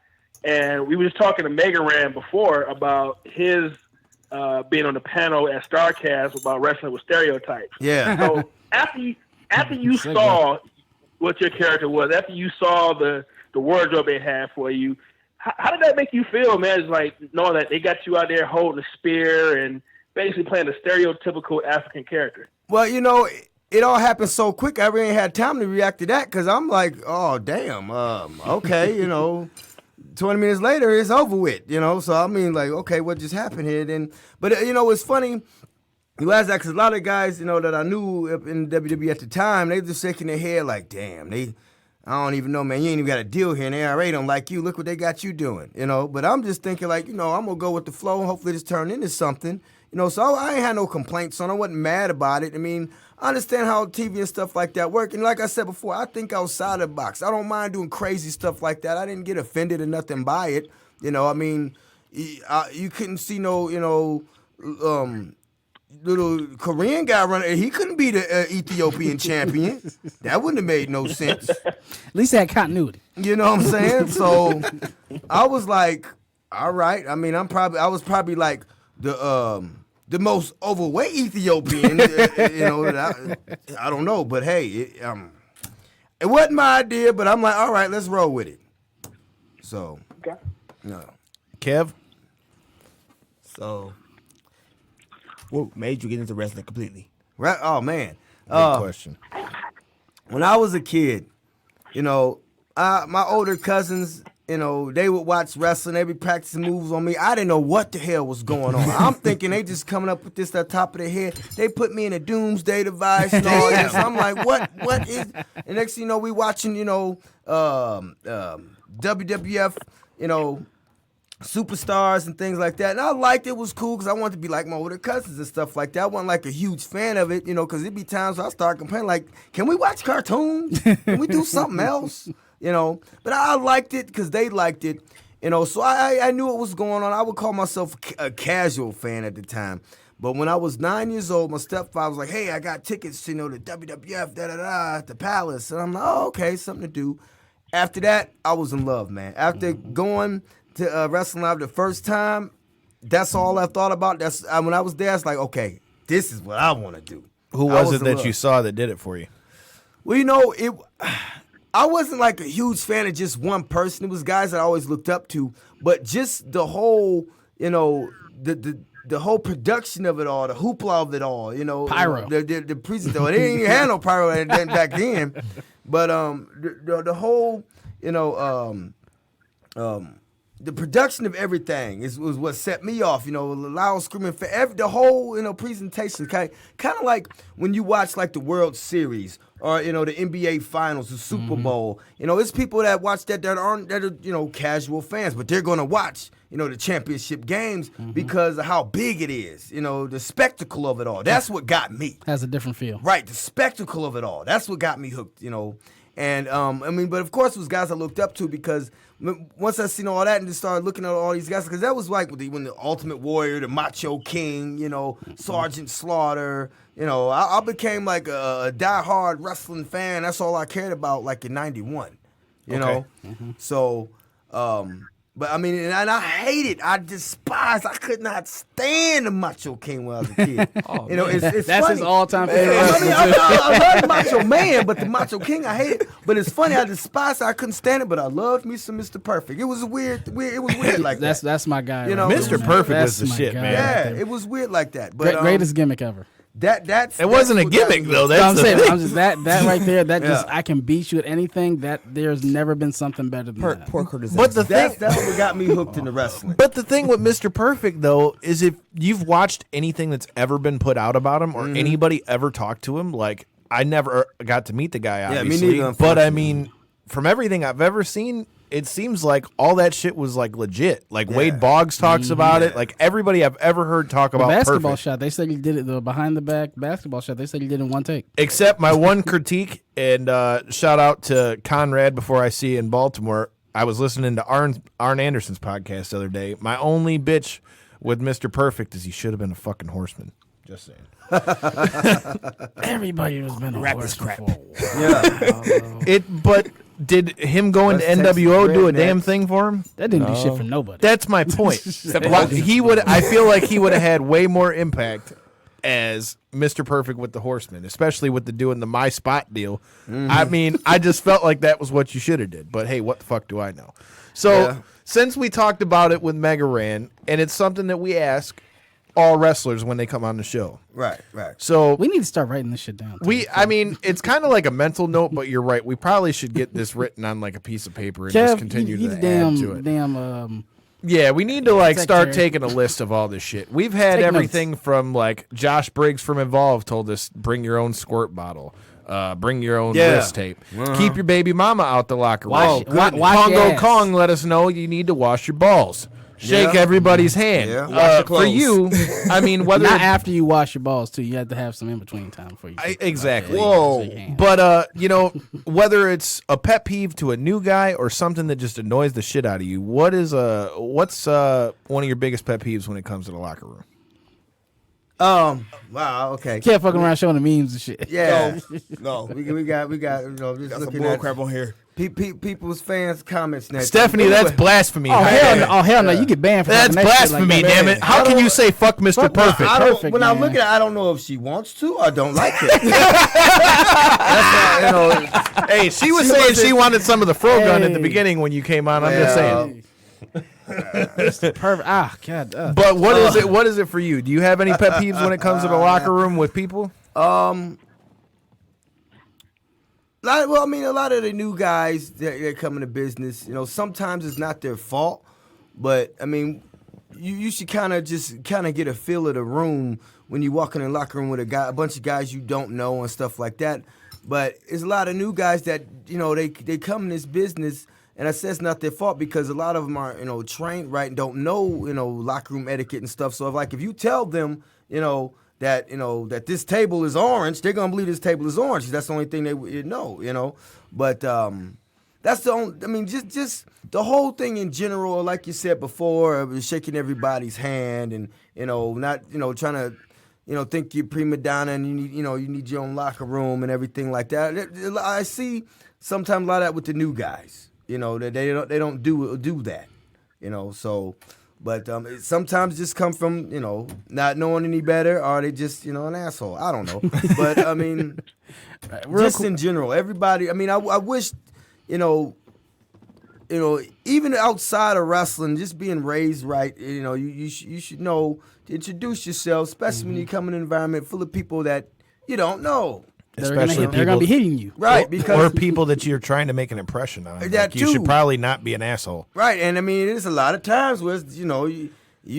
and we were just talking to Mega Ran before about his being on the panel at StarCast about wrestling with stereotypes. Yeah. So after you saw what your character was, after you saw the wardrobe they had for you, how did that make you feel, man? It's like knowing that they got you out there holding a spear and basically playing a stereotypical African character. Well, it all happened so quick. I really ain't had time to react to that because I'm like, oh, damn. Okay, 20 minutes later, it's over with, So, I mean, like, okay, what just happened here? But it's funny. You ask that because a lot of guys, that I knew up in WWE at the time, they just shaking their head like, damn, I don't even know, man. You ain't even got a deal here, and they already don't like you. Look what they got you doing, But I'm just thinking, like, I'm going to go with the flow and hopefully this turn into something. So I ain't had no complaints on it. I wasn't mad about it. I mean, I understand how TV and stuff like that work. And like I said before, I think outside the box. I don't mind doing crazy stuff like that. I didn't get offended or nothing by it. I mean, you couldn't see no, little Korean guy running. He couldn't be the Ethiopian champion. That wouldn't have made no sense. At least that continuity. You know what I'm saying? So I was like, all right. I mean, I was probably like the most overweight Ethiopian. I don't know, but hey, it wasn't my idea. But I'm like, all right, let's roll with it. So, okay. No, Kev. So, what made you get into wrestling completely? Right? Oh man, Good question. When I was a kid, my older cousins, they would watch wrestling. They be practicing moves on me. I didn't know what the hell was going on. I'm thinking they just coming up with this at the top of their head. They put me in a doomsday device and all this. I'm like, what is? And next thing you know, we watching, WWF, superstars and things like that. And I liked it. It was cool because I wanted to be like my older cousins and stuff like that. I wasn't like a huge fan of it, because it'd be times where I start complaining like, can we watch cartoons? Can we do something else? But I liked it because they liked it, so I knew what was going on. I would call myself a casual fan at the time. But when I was 9 years old, my stepfather was like, hey, I got tickets to, the WWF, at the Palace. And I'm like, oh, okay, something to do. After that, I was in love, man. After going to Wrestling Live the first time, that's all I thought about. When I was there, it's like, okay, this is what I want to do. Who was it that you saw that did it for you? Well, I wasn't like a huge fan of just one person. It was guys that I always looked up to, but just the whole, the whole production of it all, the hoopla of it all, pyro, the presentation. They didn't even have no pyro back then, but the whole, the production of everything was what set me off. Loud screaming for the whole presentation. Kind of like when you watch like the World Series or the NBA Finals, the Super Bowl. It's people that watch that are casual fans, but they're gonna watch the championship games because of how big it is. The spectacle of it all. That's what got me. Has a different feel. Right, the spectacle of it all. That's what got me hooked. And but of course it was guys I looked up to because once I seen all that and just started looking at all these guys, because that was like when the Ultimate Warrior, the Macho King, Sergeant Slaughter, I became like a diehard wrestling fan. That's all I cared about, like in '91, know. So, but I mean, and I hate it. I despise. I could not stand the Macho King when I was a kid. It's that's funny. his all-time favorite. I love Macho Man, but the Macho King I hate it. But it's funny. I despise it. I couldn't stand it, but I loved me some Mr. Perfect. It was weird. It was weird like that's my guy. You know, Mr. Perfect was the shit, guy man. Yeah, it was weird like that. But greatest gimmick ever. It wasn't a gimmick though. That's I'm saying. thing. I'm just that right there. That just I can beat you at anything. That there's never been something better than that. Poor Curtis. But That's what got me hooked into wrestling. But the thing with Mr. Perfect though is if you've watched anything that's ever been put out about him or anybody ever talked to him, like I never got to meet the guy, obviously. Me neither, but I mean, from everything I've ever seen, it seems like all that shit was like legit. Like Wade Boggs talks about it. Like everybody I've ever heard talk about basketball Perfect. shot. They said he did it. The behind the back basketball shot. They said he did it in one take. Except my one critique, and shout out to Conrad before I see you in Baltimore. I was listening to Arn Anderson's podcast the other day. My only bitch with Mr. Perfect is he should have been a fucking horseman. Just saying. Everybody has been a Rap horse is crap. before. But did him going to NWO do a damn thing for him? That didn't do shit for nobody. That's my point. He would. I feel like he would have had way more impact as Mr. Perfect with the Horseman, especially with doing the My Spot deal. I mean, I just felt like that was what you should have did. But hey, what the fuck do I know? So since we talked about it with Mega Ran, and it's something that we ask all wrestlers when they come on the show. Right. So we need to start writing this shit down. I mean, it's kind of like a mental note, but you're right. We probably should get this written on like a piece of paper and just continue to add to it. Yeah, we need to like start taking a list of all this shit. We've had everything from like Josh Briggs from Evolve told us bring your own squirt bottle. Bring your own wrist tape. Keep your baby mama out the locker room. Congo Kong let us know you need to wash your balls. Shake everybody's hand. For you, I mean, whether not after you wash your balls too, you have to have some in between time for you. Exactly. Whoa. But you know, whether it's a pet peeve to a new guy or something that just annoys the shit out of you, what's one of your biggest pet peeves when it comes to the locker room? Wow. Okay. Can't fucking around showing the memes and shit. Yeah. No. We got. You know, just That's some looking bull at crap on here. people's fans comments. Now. Stephanie, that's blasphemy. Oh hell no! You get banned for that's blasphemy, like that. Damn it! How can you say fuck Mr. Perfect? When I look at it, I don't know if she wants to or don't like it. That's why, hey, she was saying she wanted some of the fro gun at the beginning when you came on. I'm just saying. Perfect. Ah, God. But what is it? What is it for you? Do you have any pet peeves when it comes to the locker room with people? Well, I mean, a lot of the new guys that come into business, you know, sometimes it's not their fault, but I mean, you should kind of get a feel of the room when you walk in the locker room with a bunch of guys you don't know and stuff like that. But it's a lot of new guys that, you know, they come in this business, and I say it's not their fault because a lot of them are, you know, trained right and don't know, you know, locker room etiquette and stuff. So if you tell them, that this table is orange, they're gonna believe this table is orange. That's the only thing they know, you know. But that's the only. I mean, just the whole thing in general, like you said before, shaking everybody's hand and not trying to think you're prima donna and you need your own locker room and everything like that. I see sometimes a lot of that with the new guys, that they don't do that, so. But it sometimes just come from, not knowing any better, or they just, an asshole. I don't know. But, I mean, just in general, everybody, I mean, I wish, even outside of wrestling, just being raised right, you should know to introduce yourself, especially when you come in an environment full of people that you don't know. Especially they're going to be hitting you. Right. Or people that you're trying to make an impression on. That you should probably not be an asshole. Right. And I mean, there's a lot of times where, you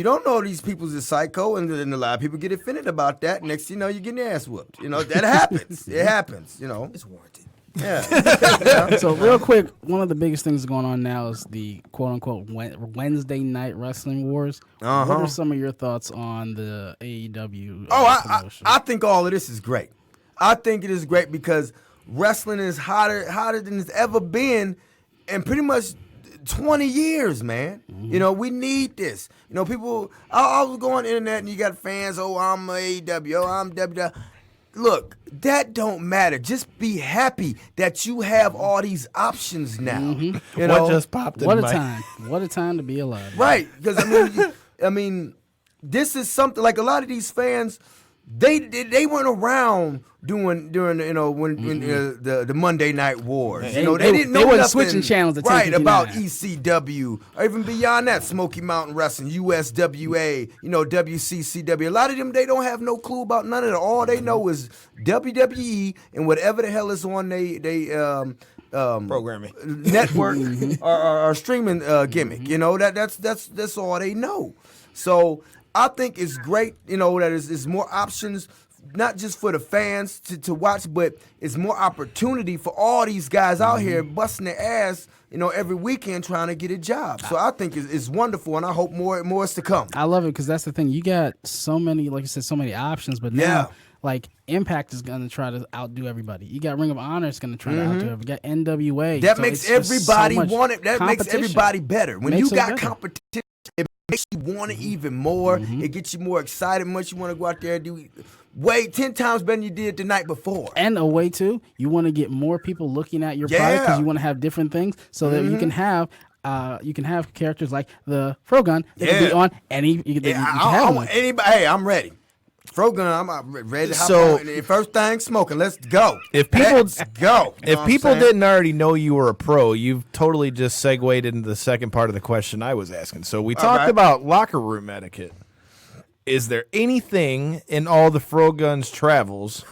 don't know these people's a psycho, and a lot of people get offended about that. Next thing you know, you're getting your ass whooped. That happens. It happens, It's warranted. Yeah. So real quick, one of the biggest things going on now is the quote-unquote Wednesday night wrestling wars. What are some of your thoughts on the AEW promotion? I think all of this is great. I think it is great because wrestling is hotter than it's ever been in pretty much 20 years, man. Mm-hmm. We need this. People, I was going on the internet and you got fans, I'm AEW, I'm WWE. Look, that don't matter. Just be happy that you have all these options now. Mm-hmm. What just popped in my... time. What a time to be alive. Right, because I mean, this is something like a lot of these fans, they weren't around during when the Monday Night Wars. They didn't know they wasn't nothing, switching channels at right 10:59. about ECW or even beyond that, Smoky Mountain Wrestling, USWA, WCCW. A lot of them, they don't have no clue about none of it. All they know is WWE and whatever the hell is on they programming network or streaming gimmick. That's all they know. So I think it's great, that it's more options, not just for the fans to watch, but it's more opportunity for all these guys out here busting their ass, every weekend trying to get a job. So I think it's wonderful, and I hope more is to come. I love it because that's the thing. You got so many, like you said, so many options, but now, like, Impact is going to try to outdo everybody. You got Ring of Honor is going to try to outdo everybody. You got NWA. That So makes it's just everybody so much want it. That makes competition. everybody better. When Makes you it got better. competition, it makes you want it even more. It gets you more excited. Much you want to go out there and do way 10 times better than you did the night before. And a way too, you want to get more people looking at your product because you want to have different things so that you can have characters like the FRO gun that can be on any. You can have one. Anybody, hey, I'm ready. FRO gun, I'm ready to hop on. First thing, smoking. Let's go. Let's go. If people didn't already know you were a pro, you've totally just segued into the second part of the question I was asking. So we talked about locker room etiquette. Is there anything in all the FRO Guns travels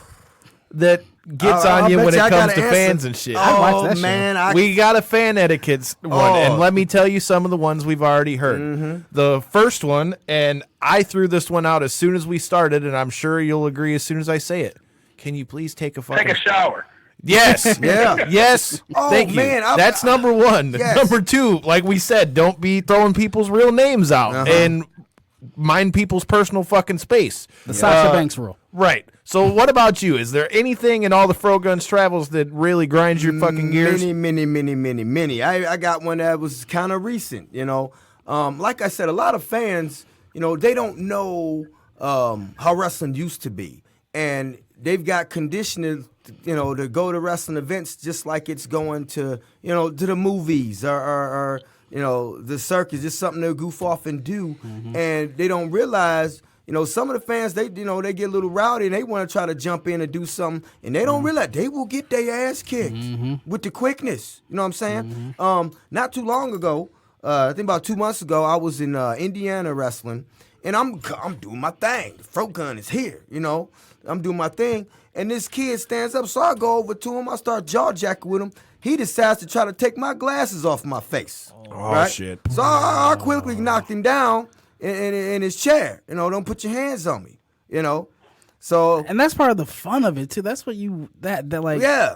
that gets on you when it comes to fans and shit? Oh, man. We got a fan etiquette one, and let me tell you some of the ones we've already heard. The first one, and I threw this one out as soon as we started, and I'm sure you'll agree as soon as I say it. Can you please take a shower? Yes. Yes. Oh, Thank you. man, That's number one. Yes. Number two, like we said, don't be throwing people's real names out and mind people's personal fucking space. The Sasha Banks rule. Right. So what about you? Is there anything in all the FRO Guns travels that really grinds your fucking gears? Many. I got one that was kind of recent, Like I said, a lot of fans, they don't know how wrestling used to be. And they've got conditioning, to go to wrestling events just like it's going to, to the movies or the circus, just something to goof off and do. And they don't realize, some of the fans, they get a little rowdy and they want to try to jump in and do something, and they don't realize they will get their ass kicked with the quickness. You know what I'm saying? Not too long ago, I think about 2 months ago, I was in Indiana wrestling, and I'm doing my thing. The FRO Gun is here, I'm doing my thing, and this kid stands up, so I go over to him, I start jaw-jacking with him. He decides to try to take my glasses off my face. Oh, shit. So I quickly knocked him down in his chair. Don't put your hands on me. So, and that's part of the fun of it too. That's what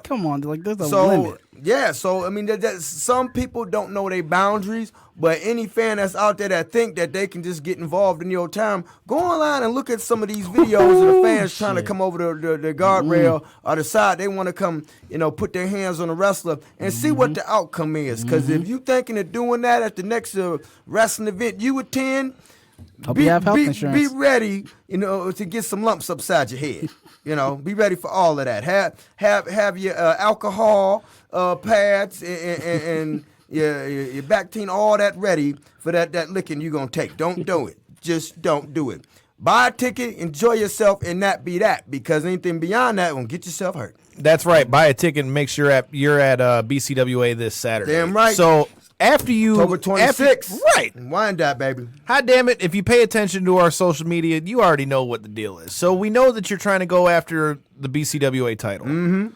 come on, like there's a limit. Yeah, so I mean, some people don't know their boundaries, but any fan that's out there that think that they can just get involved in your time, go online and look at some of these videos of the fans trying to come over the guardrail or the side. They want to come, put their hands on the wrestler and see what the outcome is. Because if you thinking of doing that at the next wrestling event you attend, you have health insurance. Be ready, to get some lumps upside your head. Be ready for all of that. Have your alcohol pads and your Bactine, all that ready for that licking you're going to take. Don't do it. Just don't do it. Buy a ticket, enjoy yourself, and not be that, because anything beyond that will get yourself hurt. That's right. Buy a ticket and make sure you're at BCWA this Saturday. Damn right. So after you... October 26th. Right. Wind that, baby. Hot damn it. If you pay attention to our social media, you already know what the deal is. So we know that you're trying to go after the BCWA title.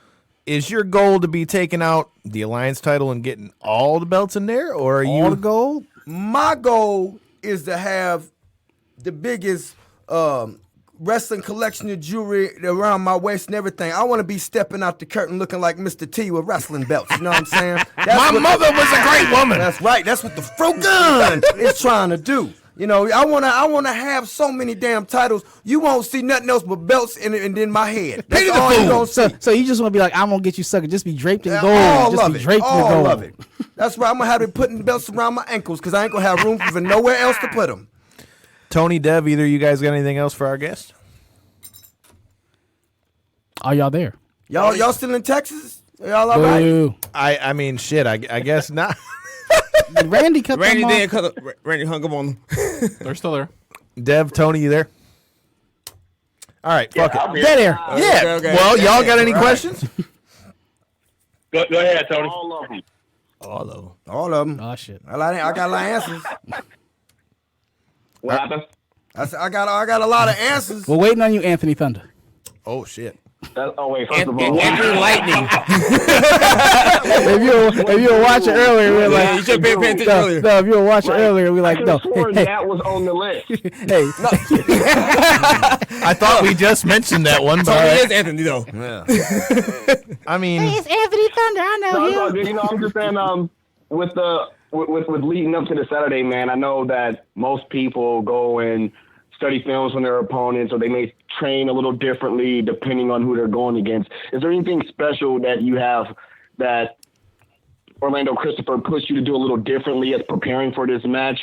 Is your goal to be taking out the Alliance title and getting all the belts in there, or are you the goal? My goal is to have the biggest wrestling collection of jewelry around my waist and everything. I want to be stepping out the curtain looking like Mr. T with wrestling belts. You know what I'm saying? My mother was a great woman. That's right. That's what the FRO Gun is trying to do. I wanna have so many damn titles. You won't see nothing else but belts and then my head. That's all you gonna see. So you just want to be like, I'm gonna get you sucker. Just be draped in gold. All just of be it. draped in All gold. of it. That's right. I'm gonna have them putting belts around my ankles because I ain't gonna have room for nowhere else to put them. Tony, Dev, either you guys got anything else for our guest? Are y'all there? Y'all still in Texas? Y'all all right? I mean, shit. I guess not. Randy cut them off. Randy hung up on them. They're still there. Dev, Tony, you there? All right, fuck I'll it. be Get here. here. Yeah. Okay. Well, y'all got any questions? Go ahead, Tony. All of them. All of them. Oh shit. I got a lot of answers. What happened? I got a lot of answers. We're waiting on you, Anthony Thunder. Oh shit. Wait, first of all. Anthony Lightning. If you were watching earlier, we were like, you should have paid attention earlier. No, if you were watching earlier, we were like, no. Hey, That was on the list. hey, I thought we just mentioned that one. Tony But is Anthony, though. Yeah. I mean, it's Anthony Thunder. I know him. You know, I'm just saying, with leading up to the Saturday, man, I know that most people go and study films on their opponents, or they may train a little differently depending on who they're going against. Is there anything special that you have that Orlando Christopher pushed you to do a little differently as preparing for this match?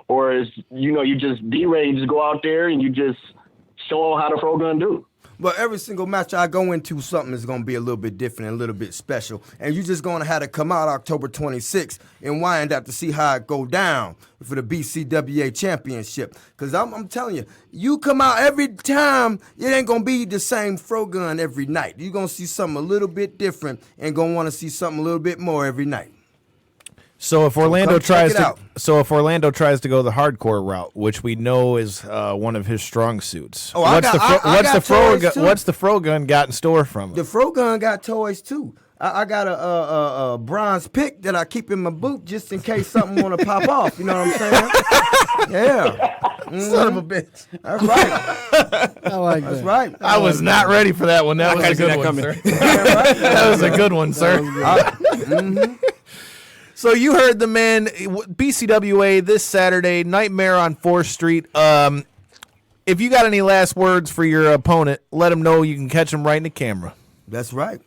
Or is, you just D-Ray, just go out there and you just show how the FRO gonna do? But every single match I go into, something is going to be a little bit different and a little bit special. And you're just going to have to come out October 26th and wind up to see how it go down for the BCWA Championship. Because I'm telling you, you come out every time, it ain't going to be the same FRO gun every night. You're going to see something a little bit different and going to want to see something a little bit more every night. so if Orlando come check tries it to, out. so if Orlando tries to go the hardcore route, which we know is one of his strong suits, Oh, I got toys, too. what's the FRO gun got in store from him? The FRO gun got toys too. I got a bronze pick that I keep in my boot just in case something want to pop off. You know what I'm saying? Yeah. Son of a bitch. That's right. I like That's that. right. I was not ready for that one. That was a good one, sir. That was a good one, sir. So you heard the man, BCWA this Saturday, Nightmare on 4th Street. If you got any last words for your opponent, let him know you can catch him right in the camera. That's right.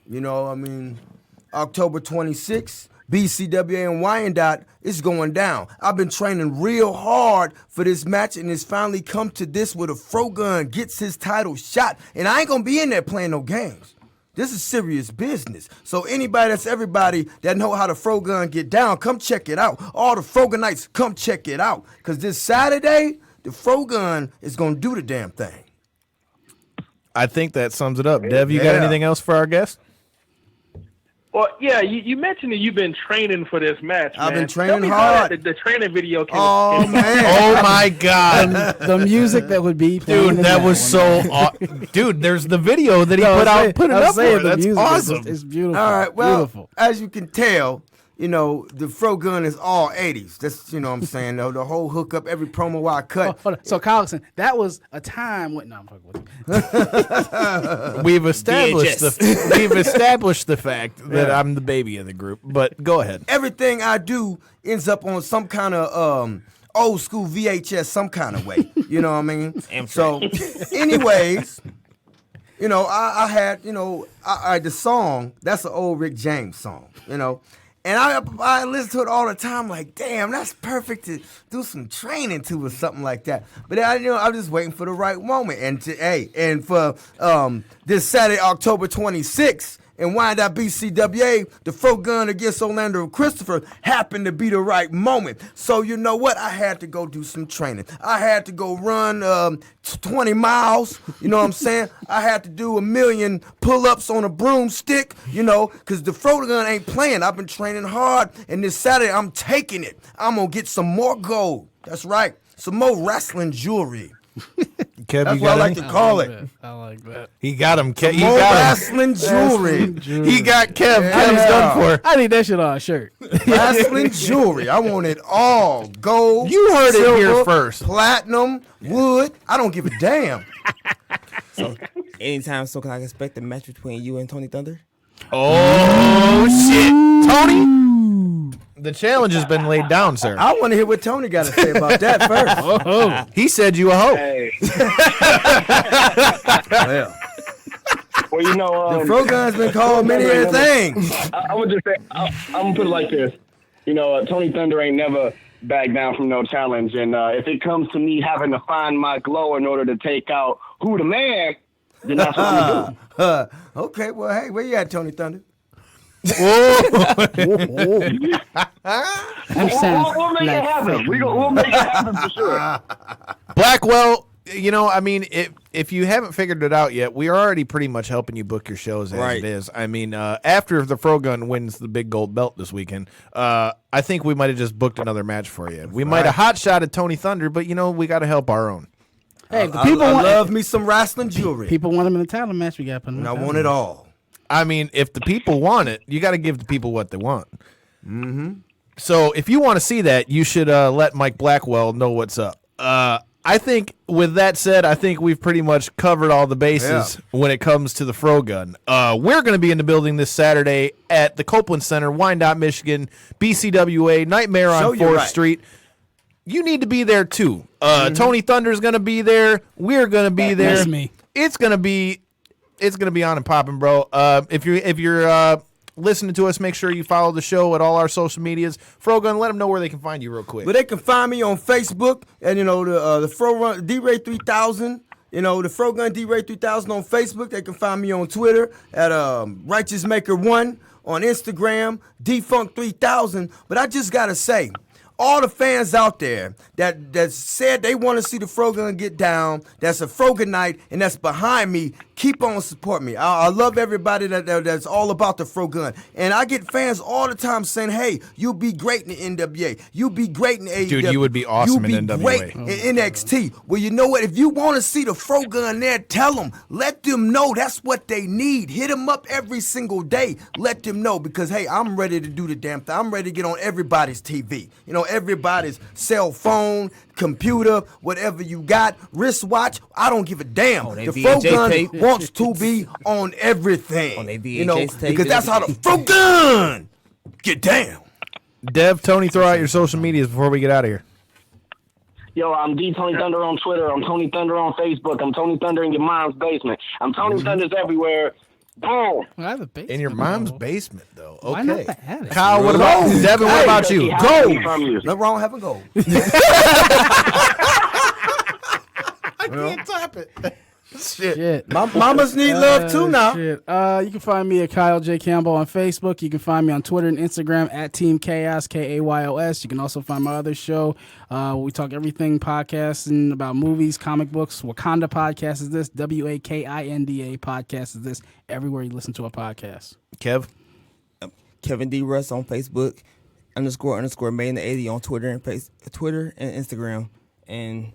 October 26th, BCWA and Wyandotte is going down. I've been training real hard for this match, and it's finally come to this where the FRO gun gets his title shot. And I ain't going to be in there playing no games. This is serious business. So everybody that know how the FRO gun get down, come check it out. All the FRO Gunnites, come check it out. Because this Saturday, the FRO gun is going to do the damn thing. I think that sums it up. Dev, you got anything else for our guest? Well, yeah, you mentioned that you've been training for this match, man. I've been training Tell me how hard. the training video came. Oh, man. Oh, my God. The music that would be playing Dude, in that was one. dude, there's the video that he put it up for. That's awesome. It's beautiful. All right, well, beautiful. as you can tell, the FRO gun is all 80s. That's, what I'm saying, though. The whole hookup, every promo I cut. Hold on. So, Collison, that was a time when... No, I'm fucking with you. We've established the fact that I'm the baby of the group, but go ahead. Everything I do ends up on some kind of old school VHS, some kind of way. You know what I mean? So, anyways, I had, the song, that's an old Rick James song, And I listen to it all the time, like, damn, that's perfect to do some training to or something like that. But I'm just waiting for the right moment. And for this Saturday, October 26th, and Wyandotte BCWA, the FRO gun against Orlando Christopher happened to be the right moment. So you know what? I had to go do some training. I had to go run 20 miles, you know what I'm saying? I had to do 1 million pull-ups on a broomstick, because the FRO gun ain't playing. I've been training hard, and this Saturday I'm taking it. I'm going to get some more gold. That's right. Some more wrestling jewelry. Kev, That's you what I got like any? to call it. I like that. He got him. Kev, More wrestling jewelry. He got Kev. Yeah. Kev's done for. I need that shit on a shirt. Wrestling jewelry. I want it all. Gold. You heard silver, it here first. Platinum, wood. I don't give a damn. So, anytime so can I expect a match between you and Tony Thunder? Oh, shit. Tony? The challenge has been laid down, sir. I want to hear what Tony got to say about that first. He said you a hoe. Hey. Well, Well, the FRO gun's been called many things. I would just say, I'm gonna put it like this. Tony Thunder ain't never back down from no challenge, and if it comes to me having to find my glow in order to take out who the man, then that's what I'm gonna do. Okay, well, hey, where you at, Tony Thunder? We'll make it happen. We'll make it happen for sure. Blackwell, if if you haven't figured it out yet, we are already pretty much helping you book your shows as it is. I mean, after the Fro Gun wins the big gold belt this weekend, I think we might have just booked another match for you. We might have hot-shotted Tony Thunder, but, we got to help our own. Hey, the people I love me some wrestling jewelry. People want him in the title match. We got to put him in the And I title want it match. all. I mean, if the people want it, you got to give the people what they want. So if you want to see that, you should let Mike Blackwell know what's up. I think with that said, I think we've pretty much covered all the bases when it comes to the Fro Gun. We're going to be in the building this Saturday at the Copeland Center, Wyandotte, Michigan, BCWA, Nightmare on 4th Street. You need to be there too. Tony Thunder's going to be there. We're going to be there. That's me. It's going to be on and popping, bro. If you're listening to us, make sure you follow the show at all our social medias. Fro Gun, let them know where they can find you real quick. But they can find me on Facebook and the Fro Run D-Ray 3000. The Fro Gun D-Ray 3000 on Facebook. They can find me on Twitter at Righteous Maker 1, on Instagram Defunk 3000. But I just gotta say, all the fans out there that said they want to see the Fro Gun get down, that's a Fro Gun night, and that's behind me, keep on supporting me. I love everybody that's all about the Fro Gun. And I get fans all the time saying, hey, you'll be great in the NWA. You'll be great in AEW. Dude, you would be awesome You'll in be NWA. great in NXT. Well, you know what? If you want to see the Fro Gun there, tell them. Let them know that's what they need. Hit them up every single day. Let them know because, hey, I'm ready to do the damn thing. I'm ready to get on everybody's TV. Everybody's cell phone, computer, whatever you got, wristwatch. I don't give a damn. On The their Fro VHS Gun tape. wants to be on everything. On their VHS tape. Because that's how the Fro Gun get down. Dev, Tony, throw out your social medias before we get out of here. Yo, I'm D Tony Thunder on Twitter. I'm Tony Thunder on Facebook. I'm Tony Thunder in your mom's basement. I'm Tony Thunder's everywhere. Boom. I have a basement. In your mom's basement, though. Why not Okay. the attic? Kyle, what about Devin? What about you? Gold. Nothing wrong with having gold. I can't top it. Shit. Mamas need love too now. Shit. You can find me at Kyle J. Campbell on Facebook. You can find me on Twitter and Instagram at Team Chaos, KAYOS. You can also find my other show. We talk everything podcasting about movies, comic books. Wakanda podcast is this. WAKINDA podcast is this. Everywhere you listen to a podcast. Kev? Kevin D. Russ on Facebook, __ Made in the 80 on Twitter and Instagram. And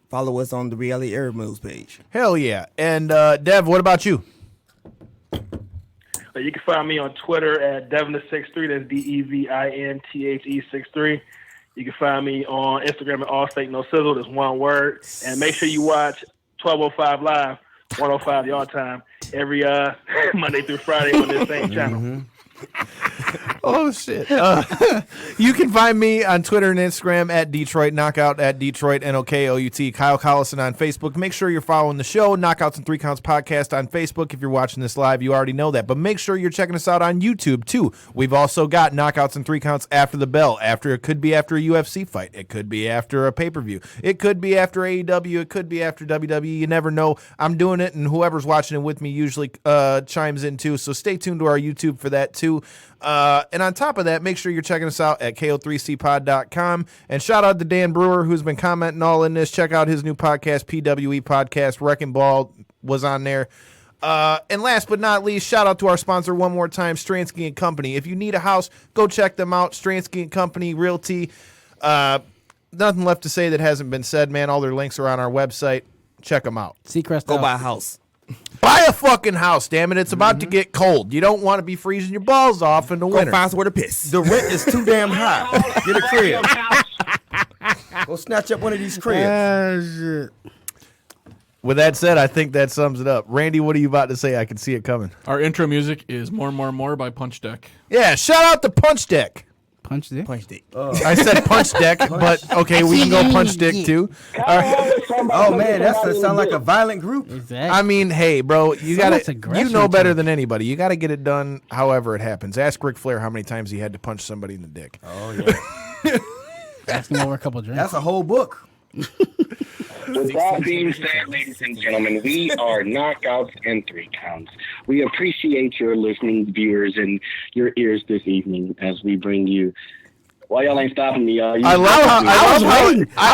follow us on the Reality Arab Moves page. Hell yeah. And Dev, what about you? You can find me on Twitter at Devin63. That's DEVINTHE63. You can find me on Instagram at All Steak No Sizzle. That's one word. And make sure you watch 1205 Live, 105 y'all time, every Monday through Friday on this same channel. Oh, shit. You can find me on Twitter and Instagram at Detroit Knockout, at Detroit NOKOUT. Kyle Collison on Facebook. Make sure you're following the show, Knockouts and 3 Counts podcast on Facebook. If you're watching this live, you already know that. But make sure you're checking us out on YouTube, too. We've also got Knockouts and 3 Counts after the bell. It could be after a UFC fight. It could be after a pay-per-view. It could be after AEW. It could be after WWE. You never know. I'm doing it, and whoever's watching it with me usually chimes in, too. So stay tuned to our YouTube for that, too. And on top of that, make sure you're checking us out at ko3cpod.com. And shout out to Dan Brewer, who's been commenting all in this. Check out his new podcast, PWE Podcast. Wrecking Ball was on there. And last but not least, shout out to our sponsor one more time, Stransky & Company. If you need a house, go check them out. Stransky & Company, Realty. Nothing left to say that hasn't been said, man. All their links are on our website. Check them out. Seacrest Go out. buy a house. Buy a fucking house, damn it. It's about to get cold. You don't want to be freezing your balls off in the Go winter. find somewhere to piss. The rent is too damn high. Get a crib. Go snatch up one of these cribs. Shit. With that said, I think that sums it up. Randy, what are you about to say? I can see it coming. Our intro music is More, More, More by Punch Deck. Yeah, shout out to Punch Deck. Punch Dick? Punch Dick. I said Punch Deck, but okay, we can go Punch Dick too. All right. Oh man, that sounds like a violent group. Exactly. I mean, hey, bro, you So much gotta, aggression you know better to it. than anybody. You got to get it done however it happens. Ask Ric Flair how many times he had to punch somebody in the dick. Oh yeah. Asking over a couple drinks. That's a whole book. With that being said, ladies and gentlemen, we are Knockouts and 3 Counts. We appreciate your listening, viewers, and your ears this evening as we bring you Why y'all ain't stopping me? I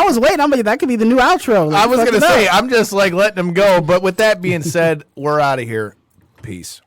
was waiting. I'm like, that could be the new outro. Like, I was gonna say, I'm just like letting him go. But with that being said, we're out of here. Peace.